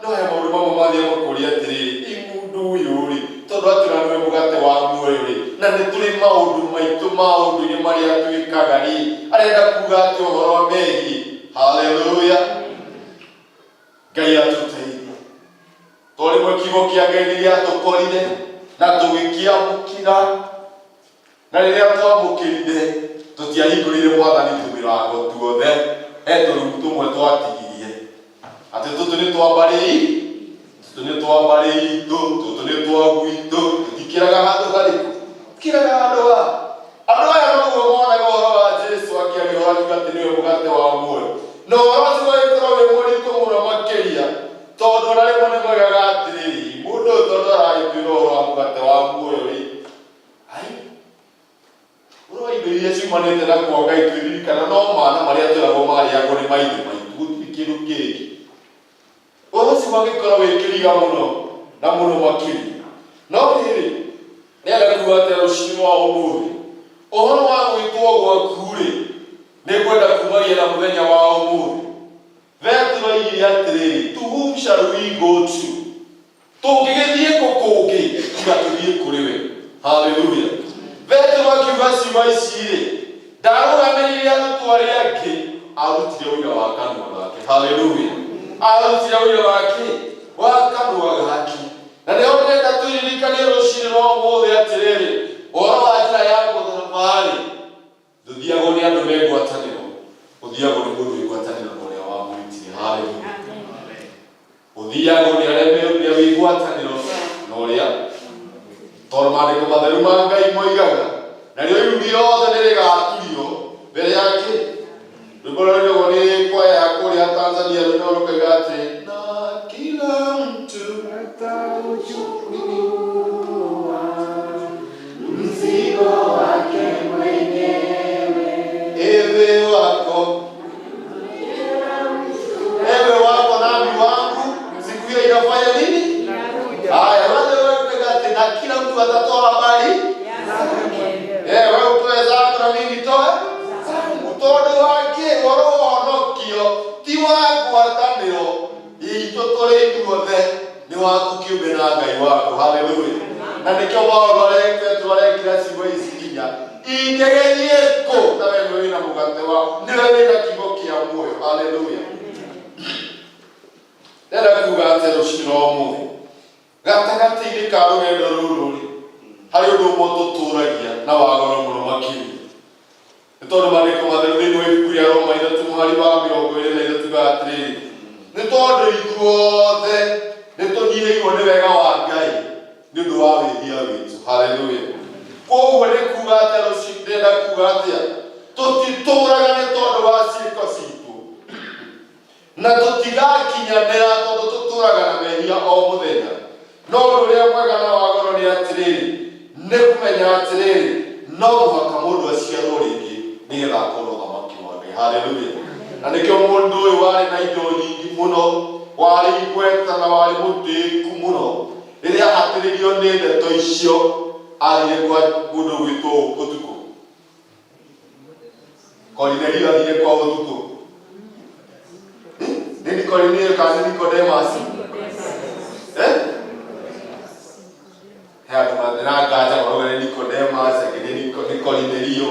no aya maũndũ mamwe mathiĩ makũria atĩrĩrĩ, mũndũ ũyũ-rĩ, tondũ atwĩra nĩwe mũgate wa muoyo-rĩ, na nĩ tũrĩ maũndũ maitũ maũndũ-inĩ marĩa twĩkaga-rĩ, arenda kuuga atĩ ũhoro megiĩ. Haleluya. Ngai atũteithie. Tondũ rĩmwe kiugo kĩa Ngai nĩ gĩatũkorire na tũgĩkĩamũkĩra, na rĩrĩa twamũkĩrire tũtiahingũrire Mwathani tũmĩrango tuothe, tũrĩmu tũmwe twatigirie atĩ tũtũ nĩ twa mbarĩ itũ, tũtũ nĩ twa gwitũ, tũtikĩraga handũ harĩkũ, tikĩraga handũ ha. Andũ aya noguo monaga ũhoro wa Jesu akĩaria ũhoro akiuga atĩ nĩwe mũgate wa muoyo, na ũhoro ũcio ũgagĩkorwo wĩ mũritũ mũno makĩria, tondũ ona rĩmwe nĩ moigaga atĩrĩrĩ, mũndũ ũyũ tondũ aragĩtwĩra ũhoro wa mũgate wa muoyo-rĩ, ciumanite na kwa Ngai twiririkana no mana maria turagwo mariagwo ni maithe maitu gutiri kindu kingi ucio wagikora wikiriga muno na muno makiri no riri nenda kuga ati ruciinĩ wa ũmũthĩ ũhoro wa gwĩtwo gwaku rĩ nĩ kwenda kumagia na mũthenya wa ũmũthĩ vetũraigire atĩrĩrĩ to whom shall we go to tũngĩgĩthiĩ kũkũngĩ tiga tũthiĩ kũrĩ we haleluya vetũ akiuga ciugo ici rĩ ndarũgamĩrĩire arutwo arĩa angĩ arutire ũira wa kanua gake haleluya arutire ũira wake wa kanua gake na nĩho ndĩrenda twĩririkanie rũciinĩ rwa ũmũthĩ atĩrĩrĩ ũhoro wa njĩra ya gũthabarĩ ndũthiagwo nĩ andũ me ngwatanĩro ũthiagwo nĩ mũndũ wĩ ngwatanĩro na ũrĩa wamwĩtire haleluya ũthiagwo nĩ arĩa wĩ ngwatanĩro na ũrĩa tondũ maandĩko matheru ma Ngai moigaga narĩo iru rĩothe nĩ rĩgaturio mbere yake rwĩmbo rũrĩa rũigagwo nĩ kwaya ya kũrĩa Tanzania rũrĩa rũkaiga atĩ na kila mtu atauchukua mzigo wake mwenyewe ewe wako nami wangu siku hiyo inafanya nini? Haya wale wekegate na kila mtu atatoa habari wewe utoe zako na mimi nitoe utondo wake worohonokio ti wa ngwatanĩro itũ tũrĩ ithuothe nĩ waku kĩũmbe na Ngai wako haleluya na nĩkĩo maũndũ arekĩra ciugo ici nginya ingĩgĩthiĩ kũ na we wĩna mũgate wa nĩwe wĩna kiugo kĩa muoyo haleluya ndĩrenda kuga atĩ rũciinĩ rwa ũmũthĩ gatagatĩ-inĩ ka rũgendo rũrũ rĩ harĩ ũndũ ũmwe tũtũũragia na wa goro mũno makĩria nĩ tondũ maandĩko matheru thĩinĩ wa ibuku rĩa Roma 3:23 tugaga atĩrĩrĩ nĩ tondũ ithuothe nĩ tũnyihĩirwo nĩ wega wa Ngai nĩ ũndũ wa wĩhia witũ haleluya koguo nĩ kuga atĩ rũciinĩ ndĩrenda kuga atĩa tũtitũũraga nĩ tondũ wa ciĩko citũ na tũtigakinyanĩra tondũ tũtũũraga na mehia o mũthenya no ũndũ ũrĩa mwega na wa goro nĩ atĩrĩrĩ nĩ kũmenya atĩrĩrĩ no mũhaka mũndũ aciarwo rĩngĩ nĩgetha akorwo thamaki wa Ngai haleluya na nĩkĩo mũndũ ũyũ warĩ na indo nyingĩ mũno warĩ igweta na warĩ mũtĩĩku mũno rĩrĩa ahatĩrĩirio nĩ ndeto icio athire kwa mũndũ gwĩtwo ũtukũ Kornelio athire kwa ũtukũ nĩ Kornelio kana Nicodemus he andũ mathĩranganja maroga nĩ Nicodemus angĩ nĩ Kornelio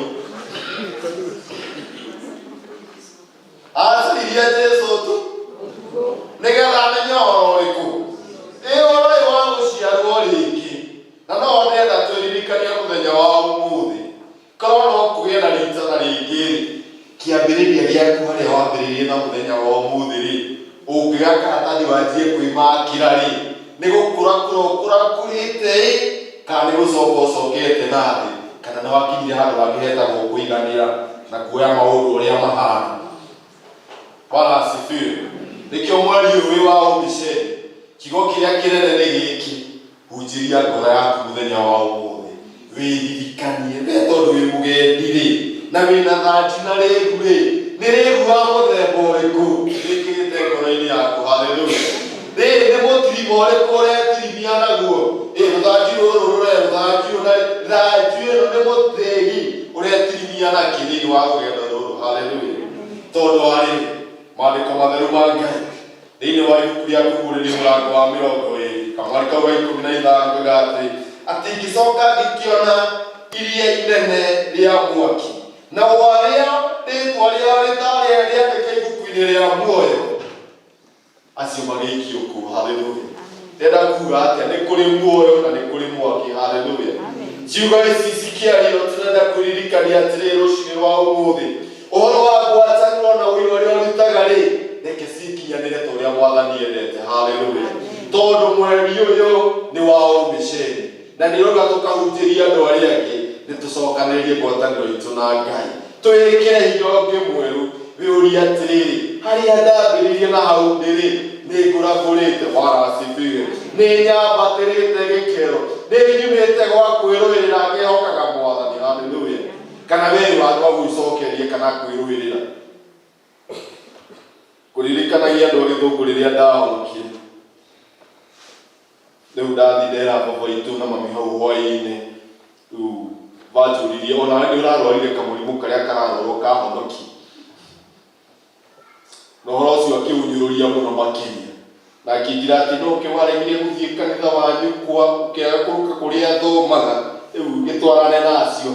acaririe Jesũ tu nĩgetha amenye ũhoro ũrĩkũ ũhoro ũyũ wa gũciarwo rĩngĩ na no ndĩrenda twĩririkanie mũthenya wa ũmũthĩ korwo no kũgĩe na rita na rĩngĩ kĩambĩrĩria gĩaku harĩa wambĩrĩirie na mũthenya wa ũmũthĩ rĩ ũngĩoya karatathi wanjie kwĩmakĩra rĩ nĩ gũkũra kũrakũrĩte kana nĩ gũcoka ũcokete na thĩ kana nĩ wakinyire handũ hangĩ hetagwo kũiganĩra na kuoya maũndũ ũrĩa mahana Bwana asifiwe nĩkĩo mweri ũyũ wa ũmĩceri kiugo kĩrĩa kĩnene nĩ gĩkĩ hunjĩria ngoro yaku mũthenya wa ũmũthĩ wĩririkanie nĩ tondũ wĩ mũgendi rĩ na wĩna thanju na rĩgu rĩ nĩ rĩgu wa mũthemba ũrĩkũ rĩkĩrĩte ngoro-inĩ yaku haleluya rĩrĩ nĩ mũtirima ũrĩkũ ũretirimia naguo rũthanju rũrũ rũthanju ĩno nĩ mũthĩgi ũretirimia nakĩ thĩinĩ wa rũgendo rũrũ haleluya tondũ warĩ maandĩko matheru ma Ngai thĩinĩ wa ibuku rĩa Kũguũrĩrio mũrango wa 20 kamwari kau ga 15 kuga atĩ ngĩcoka ngĩkĩona iria inene rĩa mwaki na warĩa rĩtwa rĩao rĩtarĩ rĩandĩke ibuku-inĩ rĩa muoyo acio magĩikio kuo haleluya ndĩrenda kuga atĩa nĩ kũrĩ muoyo na nĩ kũrĩ mwaki haleluya ciugo ici cikĩario tũrenda kwĩririkania atĩrĩrĩ rũciinĩ rwa ũmũthĩ ũhoro wa ngwatanĩro na ũira ũrĩa ũrutaga rĩ reke cikinyanĩre ta ũrĩa Mwathani endete haleluya tondũ mweri ũyũ nĩ wa ũmĩceri na nĩ ũrauga tũkahunjĩria andũ arĩa angĩ nĩ tũcokanĩrĩrie ngwatanĩro itũ na Ngai twĩkĩre hinya ũngĩ mwerũ wĩũrie atĩrĩrĩ harĩa ndambĩrĩirie na hau ndĩrĩ nĩ ngũragũrĩte Bwana asifiwe nĩ nyambatĩrĩte gĩkĩro nĩ nyumĩte gwa kwĩrũĩrĩra ngĩhokaga Mwathani haleluya kana wewe watwa gwicokeria kana kwirwirira kuririkanagia andu agithungu riria ndahonokie riu ndathi ndera baba itu na mami hau hwaini riu vanjuririe ona we nĩũrarwarire kamũrimũ karĩa kararorwo kahonoki na ũhoro ũcio akĩũnyũrũria mũno makĩria na akĩnjĩra atĩ no ũkĩwaregire gũthiĩ kanitha wanyu kwa ũkĩaga kũruka kũrĩa athomaga rĩu gĩtwarane nacio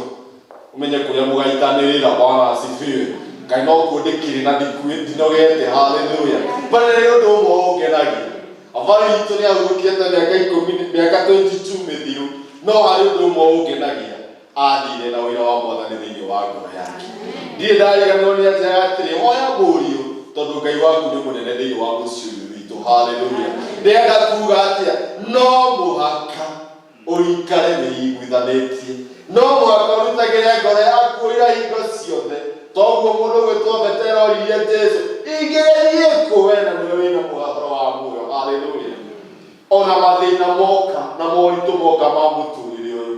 umenye kũrĩa mũgaitanĩrĩra. Bwana asifiwe. Ngai no kũndĩkĩrĩ na ndinogete. Haleluya. Bana rĩu ũndũ ũmwe ũngenagia avari itũ nĩahurũkĩte mĩaka 22 mĩthiru, no harĩ ũndũ ũmwe ũngenagia, athire na wĩra wa Mwathani thĩinĩ wa ngoro yake. Ndirĩ ndariganĩrwo nĩ atĩraga atĩrĩ, hoya mũriũ tondũ Ngai waku nĩ mũnene thĩinĩ wa mũciĩ ũyũ witũ. Haleluya. Ndĩrenda kuuga atĩa, no mũhaka ũikare wĩiguithanĩtie, no mũhaka ũrutagĩre ngoro yaku wĩra hingo ciothe. Toguo mũndũ gwĩtwo Petero oririe Jesũ, ingĩgerie kũ we na nĩwe wĩna mũhaharo wa muoyo. Haleluya. Ona mathĩna moka na moritũ moka ma mũtũrĩre ũyũ,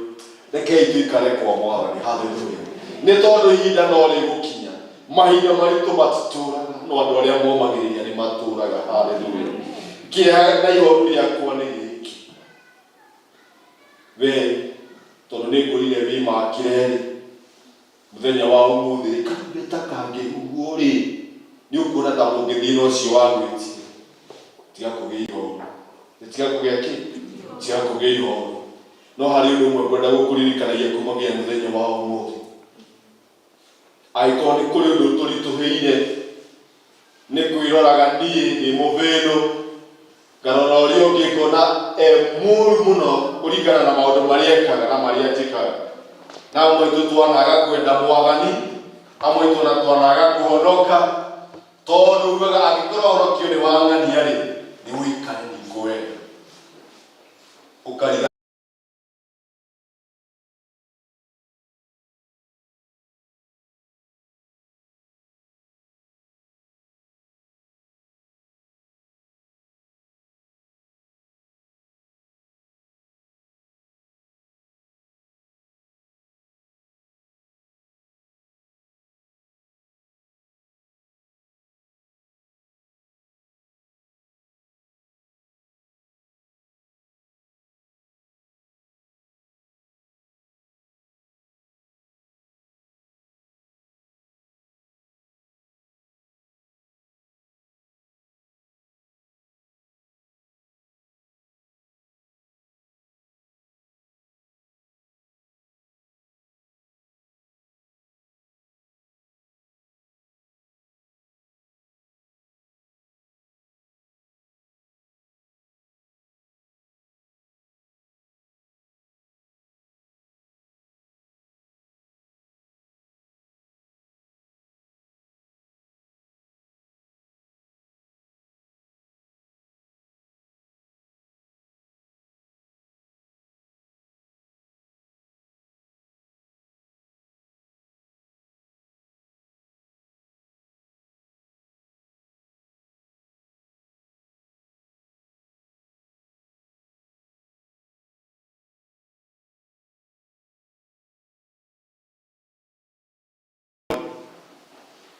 rekei tuikare kwa Mwathani. Haleluya. Nĩ tondũ ihinda no rĩgũkinya, mahinda maritũ matitũraga, no andũ arĩa momagĩrĩria nĩ matũraga. Haleluya. Kĩeha na ihoru rĩakwa nĩ gĩkĩ, we tondũ nĩngũrire wĩmakĩre mũthenya wa ũmũthĩ karumbeta kangĩhuhwo rĩ, nĩ ũkuona ta mũngĩthiĩ na ũcio wa gwĩtia tiga kũgĩa ihoru. Tiga kũgĩa kĩ? Tiga kũgĩa ihoru. No harĩ ũndũ ũmwe ngwenda gũkũririkanagia kumagia mũthenya wa ũmũthĩ. Angĩkorwo nĩ kũrĩ ũndũ tũritũhĩire nĩ kwĩroraga niĩ ndĩ mũbĩndũ, ngarora ũrĩa ũngĩ ngona mũru mũno kũringana na maũndũ marĩa ekaga na marĩa njĩkaga. Na amwe itũ twanaga kwenda Mwathani, amwe itũ na twanaga kũhonoka, tondũ ugaga angĩkorwo ũhonokio nĩ wa ng'ania rĩ, nĩ ũikare ningũ wega ũkariga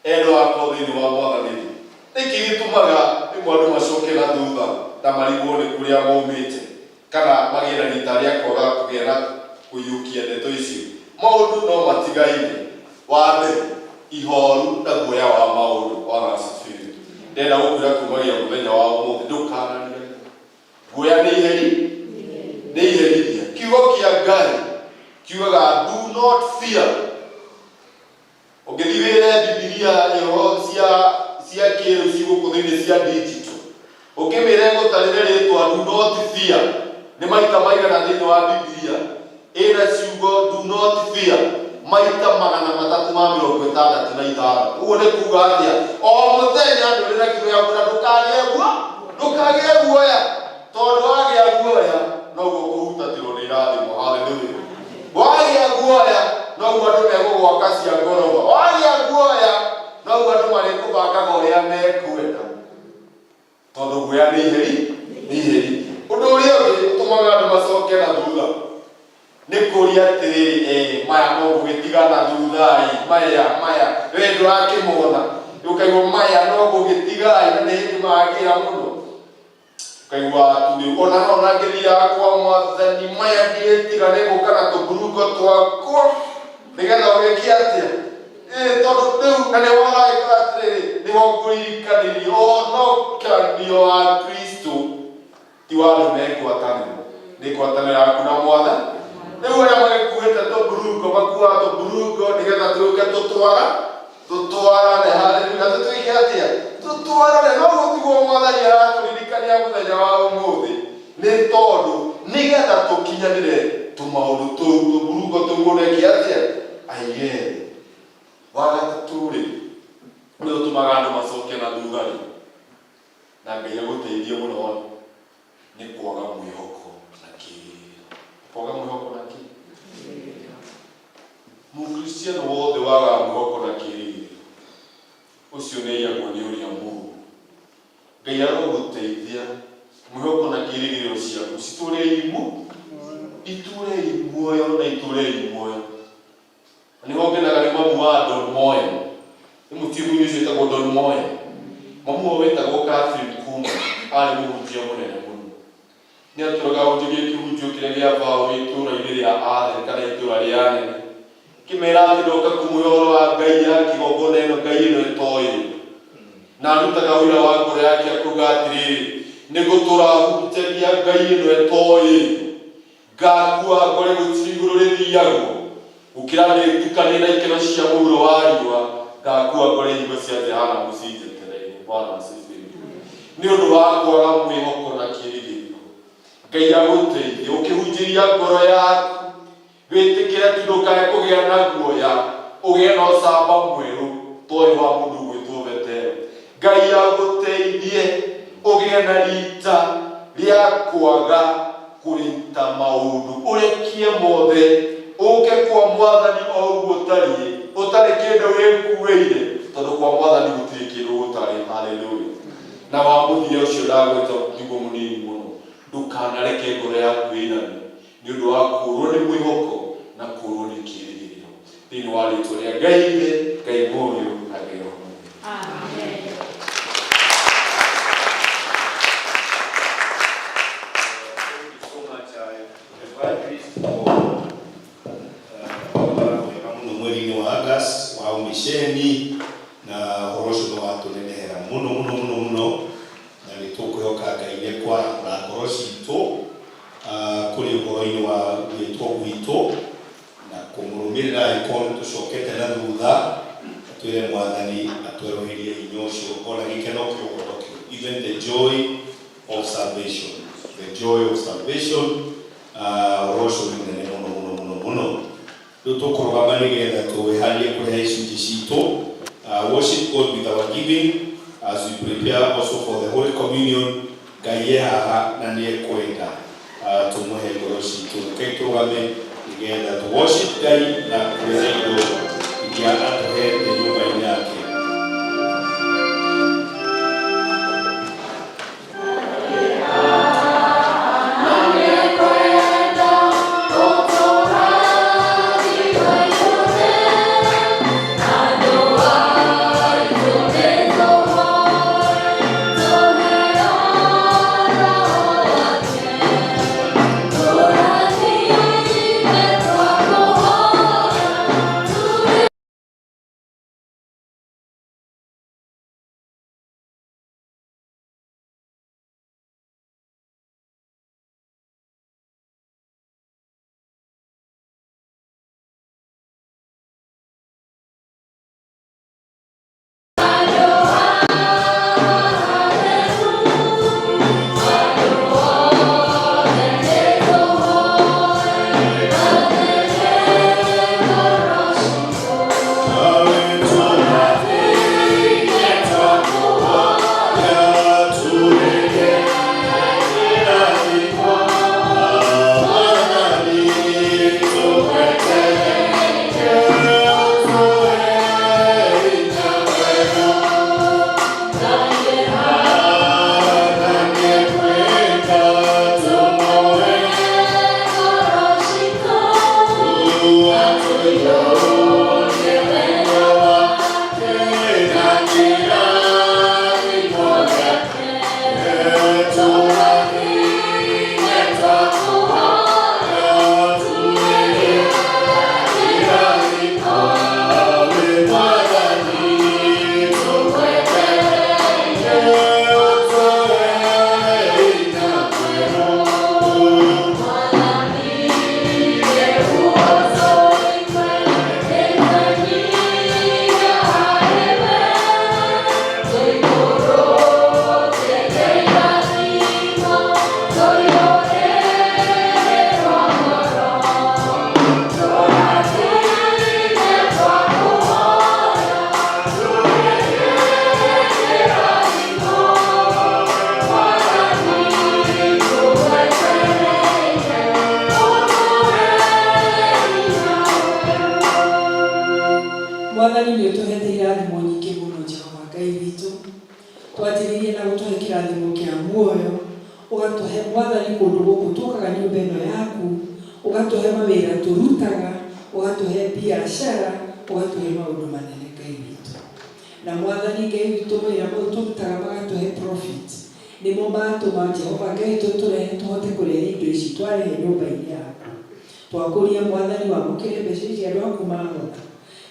endo akwa thĩinĩ wa Mwathani. Nĩkĩ gĩtũmaga rĩmwe andũ macoke na thutha na marigwo nĩ kũrĩa maumĩte, kana magĩe na rita rĩa kwaga kũgĩa na kũiyũkia ndeto icio? Maũndũ no matigaine. Wa mbere, ihoru na guoya wa maũndũ. Bwana asifiwe. Ndenda gũkwĩra kumagia mũthenya wa ũmũthĩ, ndũkananire. Guoya nĩ iherithia. Kiugo kĩa Ngai kiugaga do not fear. Ũngĩthivĩre Bibilia cia kĩrĩu cigũkũ thĩinĩ cia digital, ũngĩmĩre gũtarĩre rĩtwa do not fear, nĩ maita maigana thĩinĩ wa Bibilia ĩna ciugo do not fear maita 366. Ũguo nĩ kuuga atĩa? O mũthenya ndũrĩ na kiugo gĩa kuuga ndũkagĩe guoya, tondũ wagĩa guoya noguo kũhutatĩrwo nĩ irathimo. Haleluya. Wagĩa guoya noguo andũ megũgwaka cia ngoroba. Wagĩa guoya noguo andũ marĩkũbangaga ũrĩa mekwenda, tondũ guoya nĩ iheri. Ũndũ ũrĩa ũngĩ ũtũmaga andũ macoke na thutha nikuria atiriri maya no gugitigana thuthai maya wendo akimona ukaigwa maya no gugitigai na ni hindi magira muno kaigwa tuli ona no nangithia kwa mwathani maya nditigane gukana tuburugo twakwa nigetha ugekia atia tondu riu na ni wagaika atiriri ni wongurikanirio onokanio wa Kristo ti wandu megwatanio ni ngwatanio yaku na mwathani riu aria magikuite tuburugo makuaga tuburugo nigetha tuke tutwarane haleluya tutuike atia tutwarane no gutigwo mwathani araturirikania muthenya wa umuthi ni tondu nigetha tukinyanire tumaundu tuu tuburugo tugurekia atia aigere wagatatu ri ni utumaga andu macoke na thutha na Ngai aguteithie muno ni kwaga mwihoko na kiirio kwaga mwihoko na kiirio mukristiano wothe waga mwihoko na kiirio ucio ni yagwo ni uria Mungu Ngai aguteithia mwihoko na kiirio ciaku citure muoyo na iture muoyo ni hongenaga ni mamu wa Don Moyo ni mutimu ni citagwo Don Moyo mamu wetagwo Catherine Kuma ari muhunjia munene muno ni aturaga unjigie kihunjio kiria gia vao itura-ini ria Athe kana itura ria nene kimera ati ndoka kumuyoro wa Ngai ya kigongona ino Ngai ino itoi na arutaga wira wa ngoro yake akuga atiriri ni gutura hunjagia Ngai ino itoi ngakua ngore gutiri iguru rithiagwo ukirane tukanina ikero cia muro wa riwa ngakua ngore hingo cia Jehana mucinjeterere Bwana asifiwe ni undu wa kwaga mwihoko na kirigiro Ngai aguteithie ukihunjiria ngoro yaku witikire tu ndukae kugia na guoya ugie na ucamba mweru toi wa mundu gwitwo Betero Ngai aguteithie ugie na rita ria kwaga kurinta maundu urekie mothe uke kwa mwathani o uguo utari kindu wikuire tondu kwa mwathani gutiri kindu gutari haleluya na wa muthia ucio ndagweta kiugo munini muno ndukanareke ngoro yaku inani ni undu wa kurwo ni mwihoko na kurwo ni kirigiriro thini wa ritwa ria Ngai muoyo na Ngai roho amen. Mweri wa August wa umisheni na horosho no watunenehera muno na nitukuhoka Ngai nekwa na horoshi to kuri uhoro-ini wa gwitwo na kumurumirira ikono tucokete na thutha twire mwathani atweroherie hinya ucio ona gikeno kiu even the joy of salvation horosho ni nene muno riu tukurugama nigetha tuweharie kureha icunji citu worship God with our giving as we prepare also for the Holy Communion. Ngai haha na ni ekwenda tumuhe ngoro citu reke turugame nigetha tu worship Ngai na kureha indo iria atuhete nyumba-ini yake. ũtũhete irathimo nyingĩ mũno Jehova Ngai witũ. Twatĩrĩrie na gũtũhe kĩrathimo kĩa muoyo, ũgatũhe Mwathani kũndũ gũkũ tũkaga nyũmba ĩno yaku, ũgatũhe mawĩra tũrutaga, ũgatũhe biacara, ũgatũhe maũndũ manene Ngai witũ. Na Mwathani Ngai witũ wĩra mau tũrutaga magatũhe profit, nĩmo matũma Jehova Ngai tũtũrehe tũhote kũrehe indo ici twarehe nyũmba-inĩ yaku. Twakũria Mwathani wamũkĩre mbeca ici andũ aku mahota.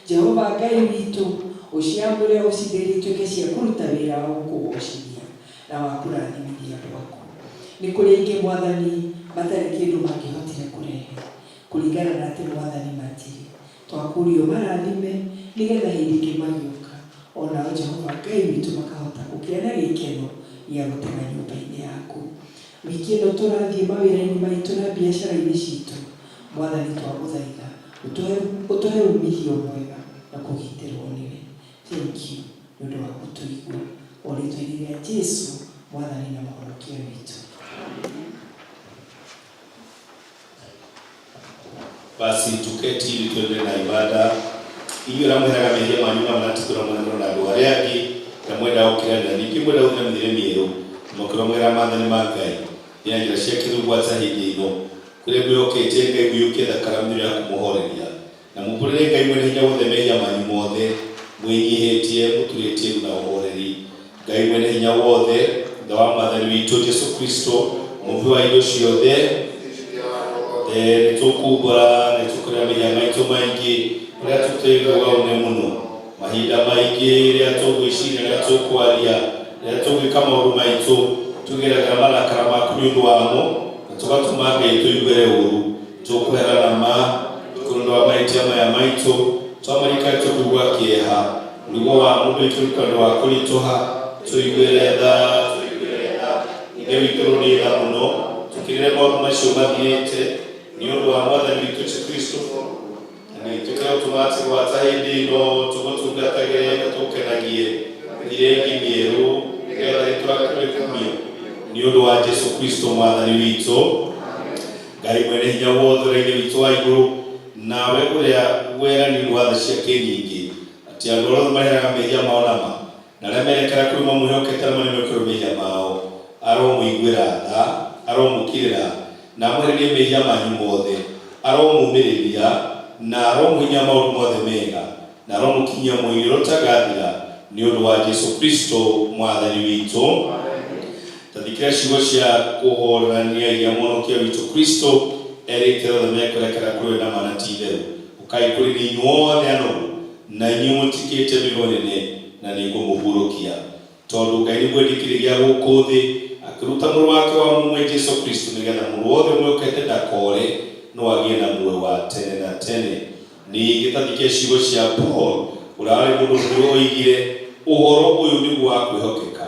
Jehova Ngai witũ ũciamũre ũcithĩrie ituĩke cia kũruta wĩra wa gũkũgocithia na wa kũrathimithia andũ aku. Nĩ kũrĩ aingĩ Mwathani matarĩ kĩndũ mangĩhotire kũrehe kũringana na atĩ Mwathani matirĩ. Twakũria marathime nĩgetha hĩndĩ ĩngĩ magĩũka onao Jehova Ngai witũ makahota kũgĩa na gĩkeno gĩa gũtega nyũmba-inĩ yaku. Wiki ĩno tũrathiĩ mawĩra-inĩ maitũ na biacara-inĩ citũ, Mwathani twagũthaitha ũtũhe umithio mwega na kũgitĩrwo nĩwe. Thank you nĩ ũndũ wa gũtũigua o rĩĩtwa-inĩ rĩa Jesũ Mwathani na Mũhonokia witũ. Basi tuketi ili tuendelee na ibada. Iyo ramweraga mehia manyuma mnatikura mwanzo na andũ arĩa angĩ na mwenda ũkĩrana ningĩ mwenda ũkĩra mĩrũ mokĩra mwera Mwathani Ngai ya njĩra cia kĩrugwata hĩndĩ ĩno kũrĩa mwĩhokete Ngai gũyũkia thakara mĩrũ ya kũmũhoreria na mũmbũrĩre Ngai mwene hinya wothe mehia manyu mothe mwĩnyihĩtie mũturĩtie na ũhoreri. Ngai mwene hinya wothe thutha wa Mwathani witũ Jesũ Kristo mũmbi wa indo ciothe nĩtũkumbũra nĩtũkũrĩa mehia maitũ maingĩ rĩrĩa tũtegũga ũne mũno mahinda maingĩ rĩrĩa tũgwĩciria rĩrĩa tũkwaria rĩrĩa tũgwĩka maũndũ maitũ tũgeragĩra marakara maku nĩ ũndũ wamo na tũgatũma Ngai tũiguĩre ũũru tũkwĩrana ma tũkũrũnda wa mahĩtia maya maitũ twamarika tũkũigua kĩeha mũrigo wa mũndũ itũrĩkanĩ wa kũritũha tũiguĩre tha Ithe witũ nĩ tha mũno tũkĩrĩre maũndũ macio mathirĩte nĩ ũndũ wa Mwathani witũ Jesũ Kristo na itũkĩra ũtũmatĩ gwata hĩndĩ ĩno tũgũtungatagĩre na tũkenagie irengi mĩerũ nĩgetha nĩtũrakũrĩkumio nĩ ũndũ wa Jesũ Kristo Mwathani witũ. Ngai mwene hinya wothe ũrĩ witũ wa igũrũ nawe ũrĩa werani wa thĩ ciake nyingĩ atĩ andũ othe maheraga mehia mao nama na arĩa merekera kũrĩ mamwĩhokete na manemekĩrwo mehia mao aromũiguĩra tha aromũkĩrĩra na amwehererie mehia manyu mothe aromũmĩrĩria na aromũhinya maũndũ mothe mega na aromũkinyia mũthiro ũtagathira nĩ ũndũ wa Jesũ Kristo Mwathani witũ. Tathikĩra ciugo cia kũhorania iria Mũhonokia witũ Kristo erĩte othe mekũrekera kũrĩ na mana ti itherũ ũkai kũrĩ nĩ inyuothe anogu na inyuĩ mũtikĩte mĩgo nene na nĩngũmũhurũkia tondũ Ngai nĩgwendĩkĩrĩria gũkũ thĩ akĩruta mũrũ wake wa mũmwe Jesũ Kristo nĩgetha mũndũ wothe mwĩhokete ndakore no agĩe na muoyo wa tene na tene. Ningĩ tathikĩra ciugo cia Paul ũrĩa warĩ mũndũ mũrũ oigire ũhoro ũyũ nĩguo wa kwĩhokeka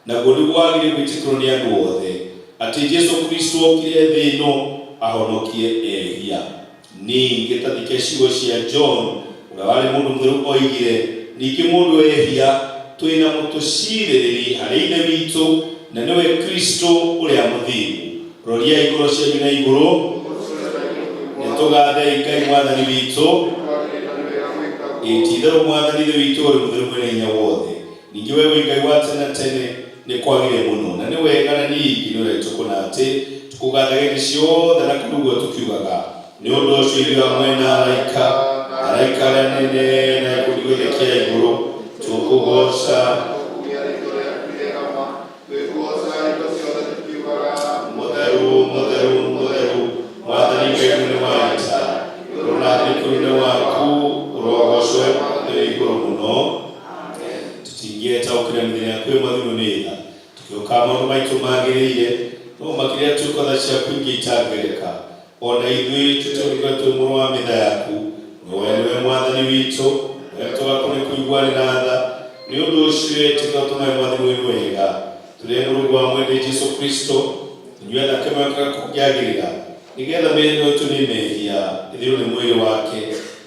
naguo nĩguo wagĩrĩire gwĩtĩkĩrwo nĩ andũ othe atĩ Jesũ Kristo okire thĩ ĩno ahonokie ehia. Ningĩ tathikĩra ciugo cia John ũrĩa warĩ mũndũ mũtheru oigire ningĩ mũndũ ehia twĩna mũtũcirĩrĩri harĩ Ithe witũ na nĩwe Kristo ũrĩa mũthingu. Roria igũrũ cianyu na igũrũ nĩtũgathei Ngai Mwathani witũ ti-itherũ Mwathani Ithe witũ ũrĩ mũtheru mwene hinya wothe ningĩ we wĩ Ngai wa tene na tene nĩ kwagĩrĩire mũno na nĩ wega na ningĩ nĩ ũrĩa tũkũna atĩ tũkũgathaga hĩndĩ ciothe na kũu ũguo tũkiugaga nĩ ũndũ ũcio ithuĩ hamwe na araika arĩa anene na gĩkundi gĩothe kĩa igũrũ tũkũgoca mũtheru mũtheru mũtheru Mwathani Ngai mwene wa ita igũrũ na thĩ bũrũri-inĩ waku ũrogocwo thĩ igũrũ mũno. Tũtingĩetaũkĩra mĩthenya yaku ĩmathimũ nĩ tha tũkĩũka maũndũ maitũ magĩrĩire no makĩria tuĩko tha ciaku ingĩ itangĩrĩka ona ithuĩ tũtũrĩka twĩ mũrũ wa mitha yaku nĩwe Mwathani witũ we tũgakorwo nĩ kũiguanĩra tha nĩ ũndũ ũcio ĩtĩka ũtũmae mwathimũ wĩ wega tũrĩ mũrungu wa mwende Jesũ Kristo inyuĩ thakame yake kũngĩagĩrĩra nĩgetha mĩĩrĩ itũ nĩ mehia ithirũ nĩ mwĩrĩ wake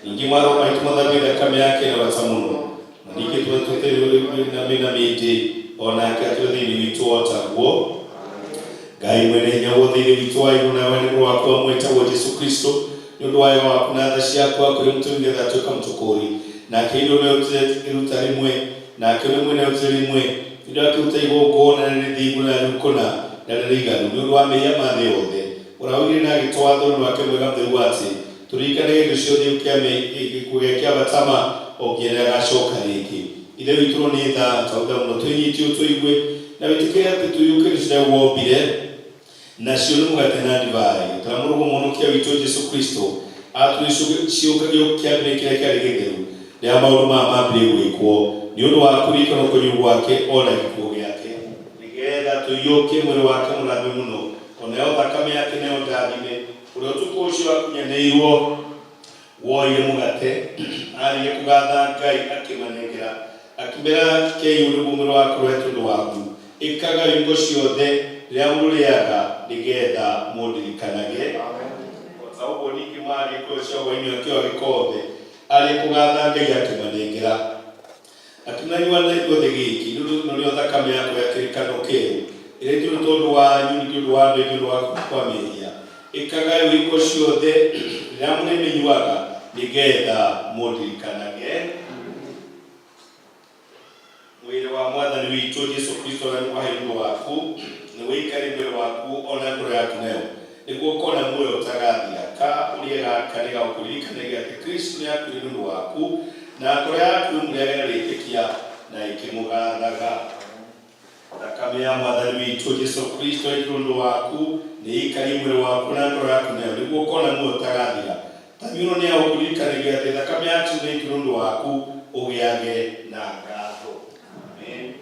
ningĩ mwarũ maitũ mathambie thakame yake na bata mũno na ningĩ tũtũtĩrĩ na mĩtĩ onake atũre thĩinĩ witũ otaguo. Ngai mwene hinya wothe Ithe witũ wa igũrũ nawe nĩ mũrũ waku wamwĩtagwo Jesũ Kristo nĩ ũndũ wa wega waku na tha ciaku akũrĩ mũtũmi nĩgetha atuĩka mũtũkũri na kĩndũ nĩ ũruta rĩmwe na kĩndũ rĩmwe nĩ ũruta rĩmwe indo akĩruta igongona na rĩthingu na rĩkũna na rĩiganu nĩ ũndũ wa mehia ma thĩ yothe ũraugire na agĩtwatha ũndũ wake mwega mũtheru atĩ tũririkane hĩndĩ ciothe gĩkuũ kĩa batama o nginya agacoka rĩngĩ ithe witũ nĩ tha twautha mũno twĩnyitio tũigue na wĩtĩkĩre atĩ tũiyũkĩre ciria wombire nacio nĩ mũgate na ndivai tũramũrũgwo mũhonokia witũ Jesu Kristo atũciũkagio kĩambĩrĩria kĩrĩa kĩarĩ gĩtheru rĩrĩa maũndũ maya mambĩrĩirie gwĩkwo nĩ ũndũ wa kũririkana ũkonyi gwake ona gĩkuũ gĩake nĩgetha tũiyũkie mwĩrĩ wake mũrathime mũno onayo thakame yake nayo ndathime ũrĩa ũtukũ ũcio wakunyanĩirwo woire mũgate arĩkia kũgatha Ngai akĩmanengera akĩmera kĩi nĩguo mwĩrĩ wake ũrehetwo ũndũ waku ĩkaga hingo ciothe rĩrĩa mũrĩaga nĩgetha mũndirikanage ta ũguo ningĩ marĩ kũrĩa cia hwaĩ-inĩ akĩoya gĩkombe arĩkia kũgatha Ngai akĩmanengera akĩmanyua na gĩothe gĩkĩ nĩrĩo thakame yako ya kĩrĩkanĩro kĩerũ ĩrĩa ĩtuĩrwo tondũ wanyu nĩ ũndũ wa andũ nĩ ũndũ wa kwa mehia ĩkaga hingo ciothe rĩrĩa mũrĩmĩnyuaga nĩgetha mũndirikanage mwĩrĩ wa mwathani witũ Jesu Kristo ũrĩa waheirwo nĩ ũndũ waku nĩ wĩikare mbere waku ona ngoro yaku nayo nĩguo ũkona muoyo ũtagathira ka ũrĩe gaka nĩ gagũkũririkanagia atĩ Kristo nĩ akuire nĩ ũndũ waku na ngoro yaku ĩmũrĩage na rĩĩtĩkia na ĩkĩmũgathaga thakame ya mwathani witũ Jesu Kristo ĩkĩrwo nĩ ũndũ waku nĩ ĩikarie mwĩrĩ waku na ngoro yaku nayo nĩguo ũkona muoyo ũtagathira tamiũno nĩ agũkũririkanagia atĩ thakame yaku nĩ ĩkĩrwo nĩ ũndũ waku ũgĩage na ngatho. Amen.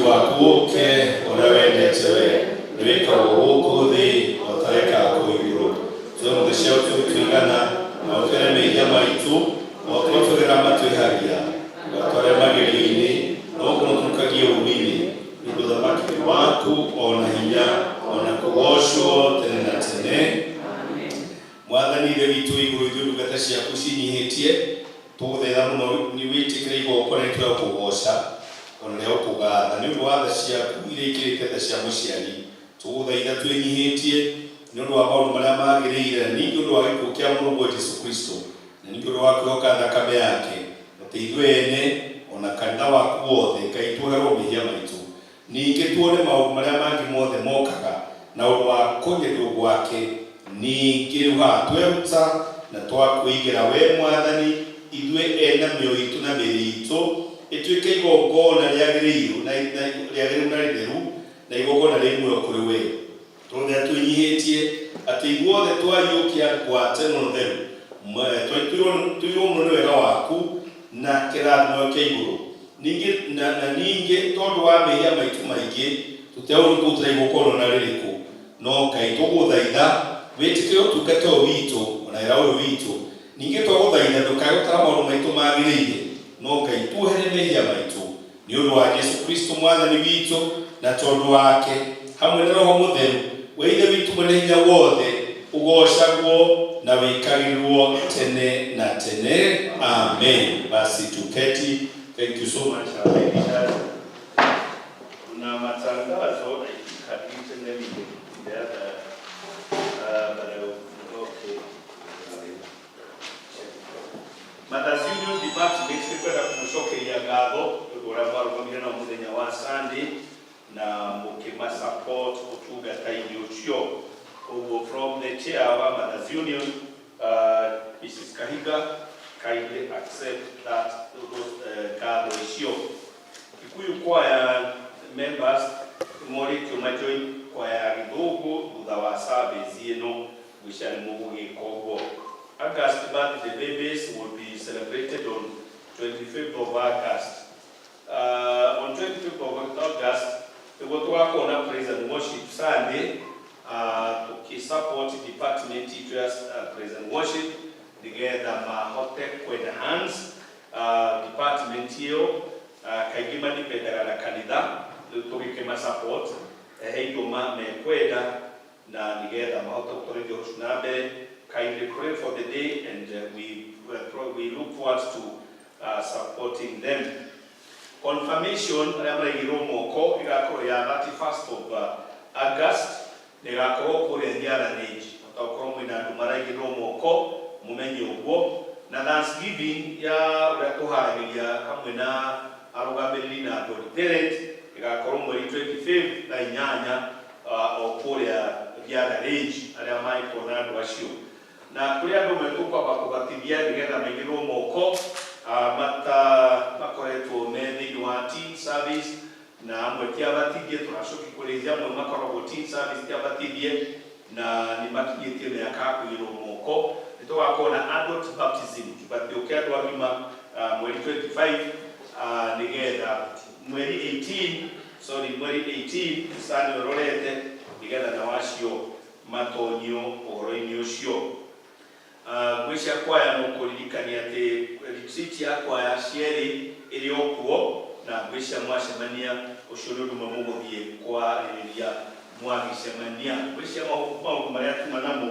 Wendo waku ũke ũrĩa wendete we nĩ wĩkagwo gũkũ thĩ o ta wĩkaga kũu igũrũ. Tuonie ciao tũgĩtũigana na ũtwĩre mehia maitũ o twatũgĩra matwĩhagia ũgatware magerio-inĩ na ũkũnũkagia ũũgĩ-inĩ nĩ ũndũ ũthamaki waku ona hinya ona kũgocwo tene na tene. Mwathani Ithe witũ igũrũ ithuĩ ndungata ciaku cinyihĩtie tũgũthaitha mũno nĩ wĩtĩkĩre igongona rĩtũ rĩa kũgoca ona rĩa kũgatha nĩ ũndũ wa tha ciaku iria ikĩrĩte tha cia mũciari. Tũgũthaitha twĩnyihĩtie nĩ ũndũ wa maũndũ marĩa magĩrĩire, ningĩ ũndũ wa gĩkuũ kĩa Mũrungu Jesũ Kristo, na ningĩ ũndũ wa kwĩhoka thakame yake, atĩ ithuĩ ene ona kanitha waku wothe Ngai tuoherwo mehia maitũ, ningĩ tuone maũndũ marĩa mangĩ mothe mokaga na ũndũ wa kũnyendwo gwake. Ningĩ rĩu haha tweruta na twakwĩigĩra we Mwathani ithuĩ ena mĩoyo itũ na mĩĩrĩ itũ ĩtuĩke igongona rĩagĩrĩirwo na rĩtheru na igongona rĩ muoyo kũrĩ we. Tũrĩa twĩnyihĩtie atĩ ithuothe twariũkia ngwate na ũtheru twaituirwo mũno nĩ wega waku na kĩrathimo kĩa igũrũ. Ningĩ tondũ wa mehia maitũ maingĩ tũtiaũĩ kũruta igongona na rĩrĩkũ, no Ngai tũgũthaitha wĩtĩkĩre ũtungata ũyũ witũ ona wĩra ũyũ witũ. Ningĩ twagũthaitha ndũkae gũtara maũndũ maitũ magĩrĩire, no Ngai tuohere mehia maitũ nĩ ũndũ wa Jesũ Kristo Mwathani witũ na tondũ wake hamwe na Roho Mũtheru we Ithe witũ mwene hinya wothe ũgocagwo na wĩkagĩrwo tene na tene. Amen. Basi tuketi. Thank you so much. Kuna matangazo Mothers Union Department kwenda kumcokeria ngatho nĩ ũrĩa mwarũgamire na mũthenya wa Sunday na mũkĩma support ũtungata-inĩ ũcio. Ũguo from the chair wa Mothers Union, Mrs. Kahiga, kindly accept that ngatho icio. Kikuyu choir members morĩtio majoin choir ya Gĩthũngũ thutha wa service ĩno gwĩcia nĩ mũgũgĩka ũguo. August birthday babies will be celebrated on 25th of August. On 25th of August, we will work on praise and worship Sunday to support department teachers praise and worship together Mahotep Hands department hiyo kaigima nipendaga na kanitha tugikema support heituma mekwenda na nigetha mahota kutorithia ucio mbere. Kindly pray for the day and we look forward to supporting them. Confirmation arĩa maraigirwo moko ĩgakorwo ya 31st of August ĩgakorwo kũrĩa Ndiara Range. Mũtakorwo mwĩna andũ maraigirwo moko mũmenye ũguo, na Thanksgiving ya ũrĩa tũharagĩria hamwe na arũgamĩrĩri na andũ parent ĩgakorwo mweri 25 na 8 o kũrĩa Ndiara Range arĩa maĩkwo na andũ acio. Na kuri andũ metũkwamba kũbatithia nĩgetha maigĩrwo moko makoretwo me thĩinĩ wa teen service na amwe tiabatithie, tũracoki kũrĩithia amwe makoragwo teen service tiabatithie na nĩ makinyĩtie mĩaka ya kũigĩrwo moko. Nĩ tũgakorwo na adult baptism tũbatithio andũ agima mweri 25 nĩgetha mweri 18 sani ũrorete nĩgetha na wacio matonyio ũhoro-inĩ ũcio. Gwĩcia kwaya no kũririkania atĩ retreat ya kwaya cierĩ ĩrĩ o kuo na gwĩcia mwacemania ũcio nĩ ũndũ mũgũthiĩ kwarĩrĩria mwagĩcemania. Gwĩcia maũndũ marĩa tuma namo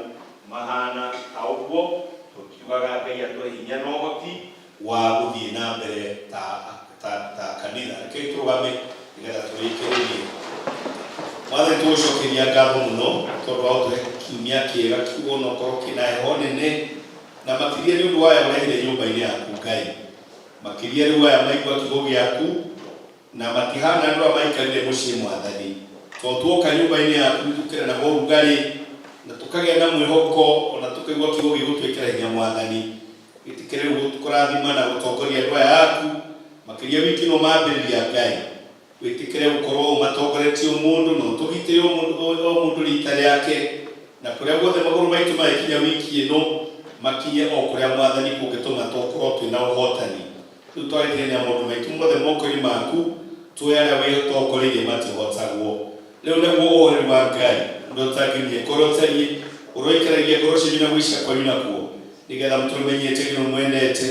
mahana ta ũguo tũkiugaga Ngai atũhe hinya na ũhoti wa gũthiĩ na mbere ta kanitha. Reke tũrũgame nĩgetha tũrĩkĩrĩrie. Mwathani tũgũcokeria ngatho mũno tondũ wa ũtũhe kiumia kĩega kiugo na ũkorwo kĩna heho nene na makĩria nĩ ũndũ waya ũrehire nyũmba-inĩ yaku Ngai. Makĩria rĩu aya maigua kiugo gĩaku na matihana andũ arĩa maikarire mũciĩ Mwathani. Tondũ tuoka nyũmba-inĩ yaku tũkĩrĩ na ũrugarĩ na tũkagĩa na mwĩhoko ona tũkaigua kiugo gĩgũtwĩkĩra hinya Mwathani. Gĩtĩkĩre rĩu kũrathima na gũtongoria andũ aya yaku makĩria wiki no mambĩrĩria Ngai. Wĩtĩkĩre gũkorwo ũmatongoretie mũndũ na ũtũgitĩre o mũndũ rita rĩake na kũrĩa guothe magũrũ maitũ magĩkinya wiki ĩno makinye o kũrĩa Mwathani kũngĩtũma tũkorwo twĩna ũhotani. Rĩu twarĩkĩrĩria maũndũ maitũ mothe moko-inĩ maku twe ara we tokoreire matihotagwo leo nĩguo ũhoro wa Ngai ndotakirie korotarie uroikaragia koroshe bina mwisha kwa yuna kuo nigetha mtumenyete gino mwendete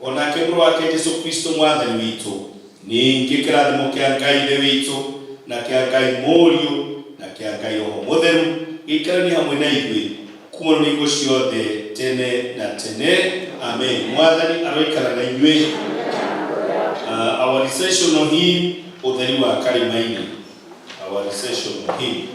onake mũrũ wake Yesu Kristo mwathani witũ ningĩ kĩrathimo kĩa Ngai ithe witũ na kĩa Ngai Mũriũ na kĩa Ngai Roho Mũtheru gĩikaranie hamwe na ithuĩ kuma rũnĩrĩingo ciothe tene na tene amen. Mwathani aroikara na inyuĩ. Our recessional hymn ũtheri wa karĩma-inĩ. Our recessional hymn.